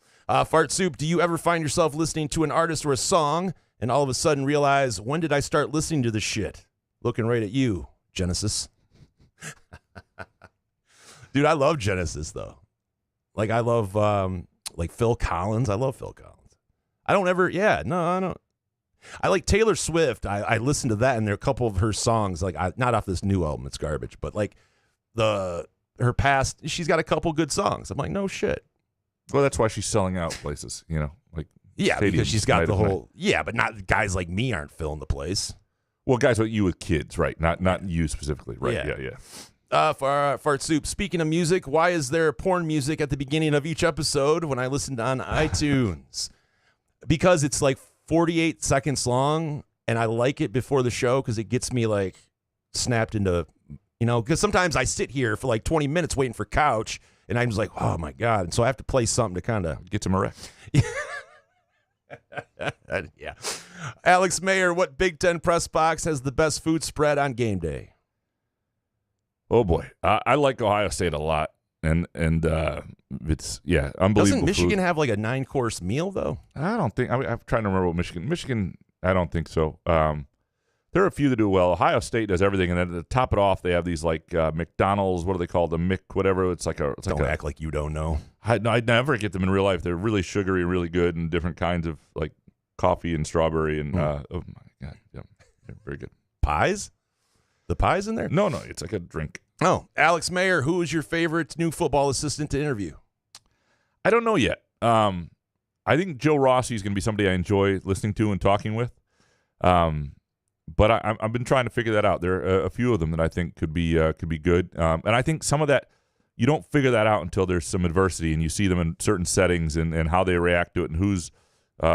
Fart Soup, do you ever find yourself listening to an artist or a song and all of a sudden realize, when did I start listening to this shit? Looking right at you, Genesis. Dude, I love Genesis, though. Like, I love, Phil Collins. I love Phil Collins. I don't. I like Taylor Swift. I listen to that, and there are a couple of her songs, not off this new album, it's garbage, but her past, she's got a couple good songs. I'm like, no shit.
Well, that's why she's selling out places,
because she's got the whole, but not guys like me aren't filling the place.
Well, guys like you with kids, right? Not you specifically, right? Yeah.
Fart Soup, speaking of music, why is there porn music at the beginning of each episode when I listened on iTunes? Because it's 48 seconds long, and I like it before the show because it gets me snapped into, because sometimes I sit here for 20 minutes waiting for couch, and I'm just like, oh my God. And so I have to play something to kind of
get some erect.
Yeah. Alex Mayer, what Big Ten press box has the best food spread on game day?
Oh boy. I like Ohio State a lot. And it's unbelievable.
Doesn't Michigan
food.
have a 9-course meal though?
I don't think. I'm trying to remember what Michigan. I don't think so. There are a few that do well. Ohio State does everything, and then to top it off, they have these McDonald's. What are they called? The Mick whatever. It's
don't act like you don't know.
I never get them in real life. They're really sugary and really good, and different kinds of coffee and strawberry and oh my God, yeah, very good.
Pies? The pies in there?
No, it's like a drink.
Oh, Alex Mayer, who is your favorite new football assistant to interview?
I don't know yet. I think Joe Rossi is going to be somebody I enjoy listening to and talking with. But I've been trying to figure that out. There are a few of them that I think could be good. And I think some of that, you don't figure that out until there's some adversity and you see them in certain settings and how they react to it and who's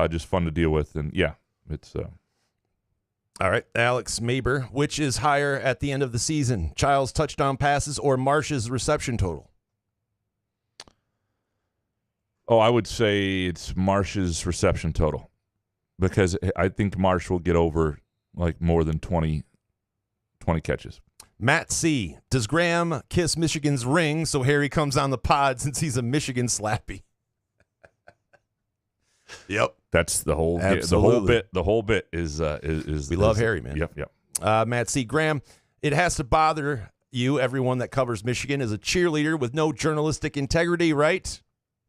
just fun to deal with. And yeah, it's.
All right, Alex Maber, which is higher at the end of the season, Childs' touchdown passes or Marsh's reception total?
Oh, I would say it's Marsh's reception total because I think Marsh will get over more than 20 catches.
Matt C. Does Graham kiss Michigan's ring so Harry comes on the pod since he's a Michigan slappy? Yep.
That's the whole The whole bit is
we love Harry, man.
Yep.
Matt C. Graham, it has to bother you, everyone that covers Michigan, is a cheerleader with no journalistic integrity, right?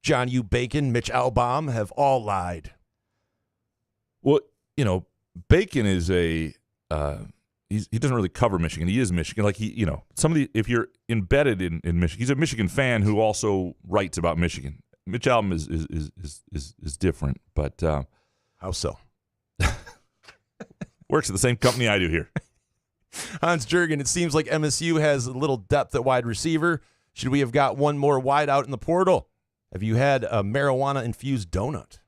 John U. Bacon, Mitch Albom have all lied.
Well, Bacon is he doesn't really cover Michigan. He is Michigan. Like if you're embedded in Michigan, he's a Michigan fan who also writes about Michigan. Mitch Albom is different, but
how so?
Works at the same company I do here.
Hans Jurgen, it seems like MSU has a little depth at wide receiver. Should we have got one more wide out in the portal? Have you had a marijuana-infused donut?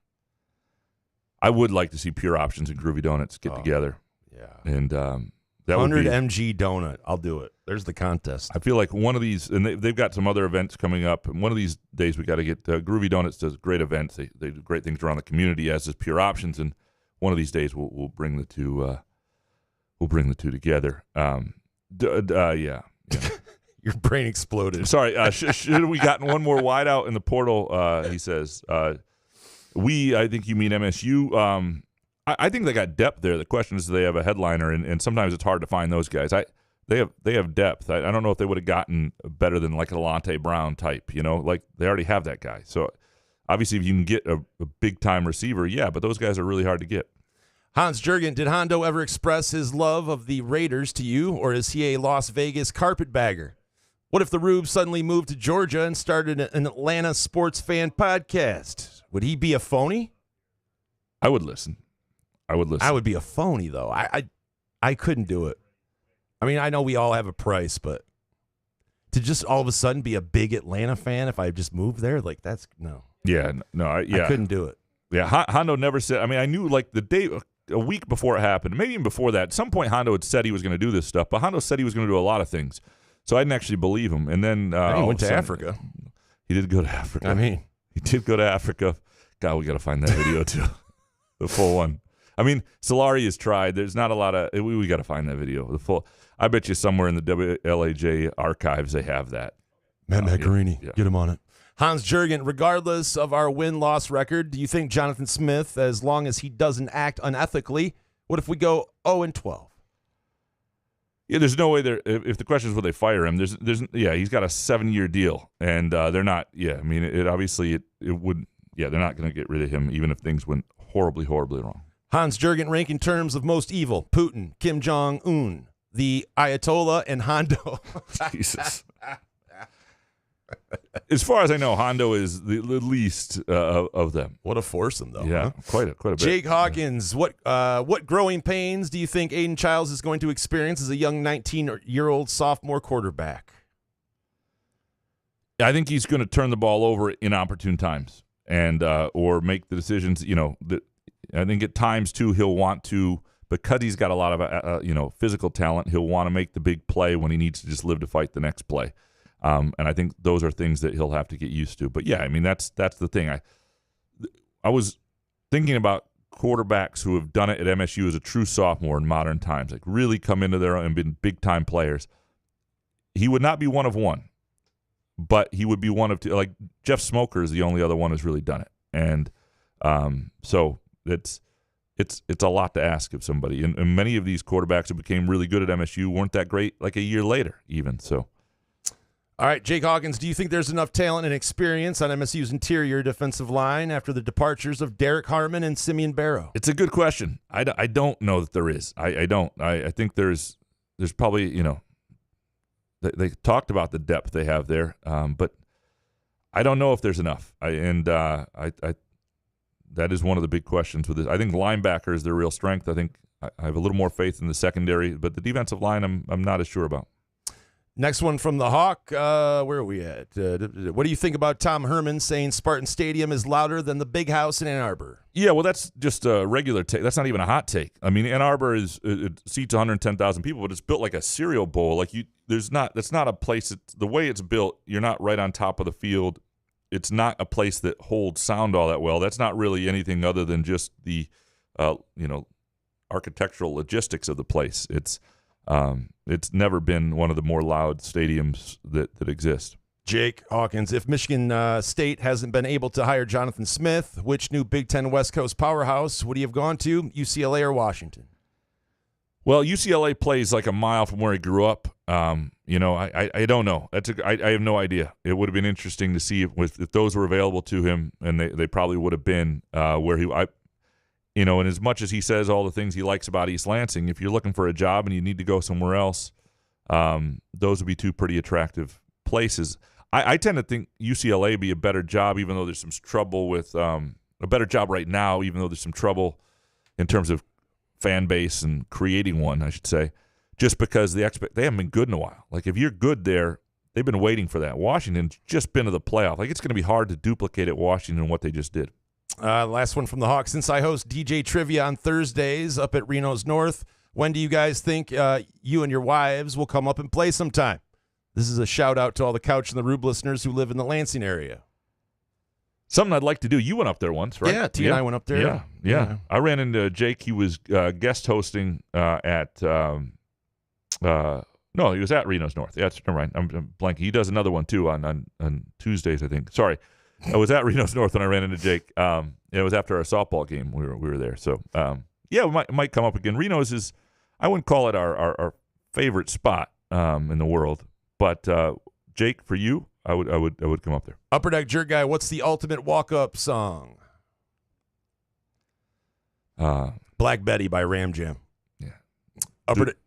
I would like to see Pure Options and Groovy Donuts get together.
Yeah.
And that
100 mg donut. I'll do it. There's the contest.
I feel like one of these, and they've got some other events coming up, and one of these days we got to get Groovy Donuts does great events. They do great things around the community, as does Pure Options, and one of these days we'll bring the two together. Yeah.
Your brain exploded.
Sorry. Should have we gotten one more wide out in the portal? He says. I think you mean MSU. I think they got depth there. The question is, do they have a headliner, and sometimes it's hard to find those guys. They have depth. I don't know if they would have gotten better than like a Delonte Brown type. Like they already have that guy. So obviously, if you can get a big time receiver, yeah. But those guys are really hard to get.
Hans Jurgen, did Hondo ever express his love of the Raiders to you, or is he a Las Vegas carpetbagger? What if the Rube suddenly moved to Georgia and started an Atlanta sports fan podcast? Would he be a phony?
I would listen. I
would be a phony, though. I couldn't do it. I mean, I know we all have a price, but to just all of a sudden be a big Atlanta fan if I just moved there, like that's no.
Yeah, no, I
couldn't do it.
Yeah, Hondo never said. I mean, I knew like the day, a week before it happened, maybe even before that. At some point, Hondo had said he was going to do this stuff, but Hondo said he was going to do a lot of things, so I didn't actually believe him. And then
he went to Africa.
He did go to Africa.
I mean,
he did go to Africa. God, we got to find that video too, the full one. I mean, Solari has tried. There's not a lot of. We got to find that video. The full. I bet you somewhere in the WLAJ archives they have that.
Matt Macarini, get him on it. Hans Jurgen, regardless of our win-loss record, do you think Jonathan Smith, as long as he doesn't act unethically, what if we go 0-12?
Yeah, there's no way there. If the question is will they fire him, he's got a 7-year deal, and they're not. Yeah, I mean, it obviously it would. Yeah, they're not going to get rid of him, even if things went horribly, horribly wrong.
Hans Jurgen, rank in terms of most evil: Putin, Kim Jong-un, the Ayatollah, and Hondo.
Jesus. As far as I know, Hondo is the least of them.
What a foursome, though.
Yeah,
huh?
quite a bit.
Jake Hawkins, what growing pains do you think Aiden Childs is going to experience as a young 19-year-old sophomore quarterback?
I think he's going to turn the ball over in opportune times and or make the decisions. I think at times too he'll want to, because he's got a lot of physical talent. He'll want to make the big play when he needs to just live to fight the next play. And I think those are things that he'll have to get used to. But yeah, I mean that's the thing. I was thinking about quarterbacks who have done it at MSU as a true sophomore in modern times, like really come into their own and been big time players. He would not be one of one, but he would be one of two. Like Jeff Smoker is the only other one who's really done it, and so it's a lot to ask of somebody. And many of these quarterbacks who became really good at MSU weren't that great like a year later, even so.
All right, Jake Hawkins, do you think there's enough talent and experience on MSU's interior defensive line after the departures of Derek Harmon and Simeon Barrow?
It's a good question. I don't know that there is. I don't. I think there's probably, they talked about the depth they have there, but I don't know if there's enough. That is one of the big questions with this. I think linebacker is their real strength. I think I have a little more faith in the secondary, but the defensive line I'm not as sure about.
Next one from the Hawk. Where are we at? What do you think about Tom Herman saying Spartan Stadium is louder than the big house in Ann Arbor?
Yeah, well, that's just a regular take. That's not even a hot take. I mean, Ann Arbor it seats 110,000 people, but it's built like a cereal bowl. Like that's not a place. The way it's built, you're not right on top of the field. It's not a place that holds sound all that well. That's not really anything other than just the architectural logistics of the place. It's never been one of the more loud stadiums that exist.
Jake Hawkins, if Michigan State hasn't been able to hire Jonathan Smith, which new Big Ten West Coast powerhouse would he have gone to, UCLA or Washington?
Well, UCLA plays like a mile from where he grew up. I don't know. I have no idea. It would have been interesting to see if those were available to him, and they probably would have been where and as much as he says all the things he likes about East Lansing, if you're looking for a job and you need to go somewhere else, those would be two pretty attractive places. I tend to think UCLA would be a better job, even though there's some trouble with a better job right now, even though there's some trouble in terms of fan base and creating one, I should say, just because they haven't been good in a while. Like, if you're good there, they've been waiting for that. Washington's just been to the playoff. Like, it's going to be hard to duplicate at Washington what they just did.
Last one from the Hawks. Since I host DJ Trivia on Thursdays up at Reno's North, when do you guys think you and your wives will come up and play sometime? This is a shout-out to all the Couch and the Rube listeners who live in the Lansing area.
Something I'd like to do. You went up there once, right?
Yeah, T and I went up there.
Yeah. I ran into Jake. He was guest hosting at no, he was at Reno's North. Yeah, never mind. I'm blanking. He does another one, too, on Tuesdays, I think. Sorry. I was at Reno's North when I ran into Jake. It was after our softball game. We were there. So, we might come up again. Reno's is, I wouldn't call it our favorite spot in the world. But, Jake, for you, I would come up there.
Upper Deck Jerk Guy, what's the ultimate walk-up song? Black Betty by Ram Jam.
Yeah.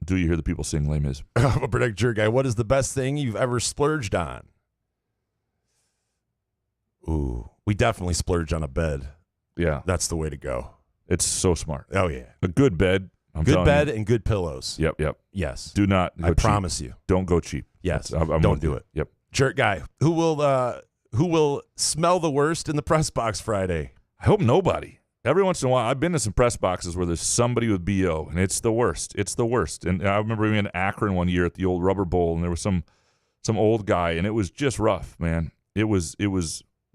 Do you hear the people sing Les Mis?
Upper Deck Jerk Guy, what is the best thing you've ever splurged on? Ooh, we definitely splurge on a bed.
Yeah.
That's the way to go.
It's so smart.
Oh, yeah.
A good bed.
Good bed and good pillows.
Yep.
Yes.
Do not go cheap.
Promise you.
Don't go cheap.
Yes.
Don't do it. Yep.
Jerk Guy, who will smell the worst in the press box Friday?
I hope nobody. Every once in a while, I've been to some press boxes where there's somebody with BO, and it's the worst. It's the worst. And I remember being in Akron one year at the old Rubber Bowl, and there was some old guy, and it was just rough, man. It was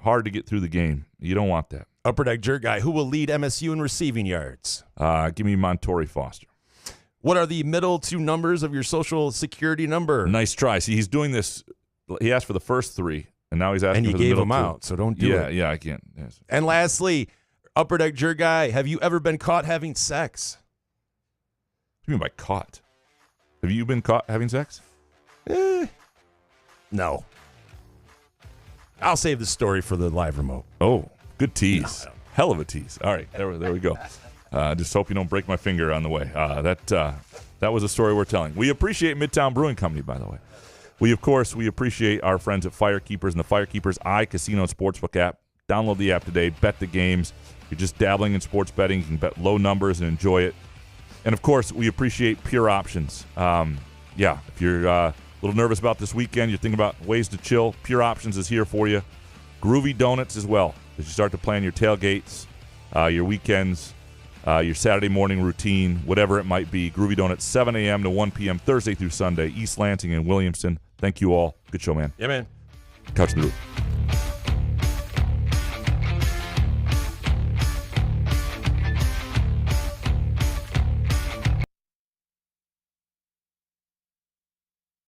hard to get through the game. You don't want that.
Upper Deck Jerk Guy, who will lead MSU in receiving yards?
Give me Montori Foster.
What are the middle two numbers of your social security number?
Nice try. See, he's doing this. He asked for the first three, and now he's asking for the middle two.
And you gave them out, so don't do it.
Yeah, I can't. Yes.
And lastly, Upper Deck Jerk Guy, have you ever been caught having sex?
What do you mean by caught? Have you been caught having sex?
No. I'll save the story for the live remote.
Oh, good tease. No. Hell of a tease. All right, there we go. Just hope you don't break my finger on the way. That was a story we're telling. We appreciate Midtown Brewing Company, by the way. We appreciate our friends at Firekeepers and the Firekeepers iCasino and Sportsbook app. Download the app today. Bet the games. If you're just dabbling in sports betting, you can bet low numbers and enjoy it. And, of course, we appreciate Pure Options. If you're a little nervous about this weekend, you're thinking about ways to chill, Pure Options is here for you. Groovy Donuts as well. As you start to plan your tailgates, your weekends, your Saturday morning routine, whatever it might be. Groovy Donuts, 7 a.m. to 1 p.m. Thursday through Sunday, East Lansing and Williamston. Thank you all. Good show, man.
Yeah, man.
Couch the Roof.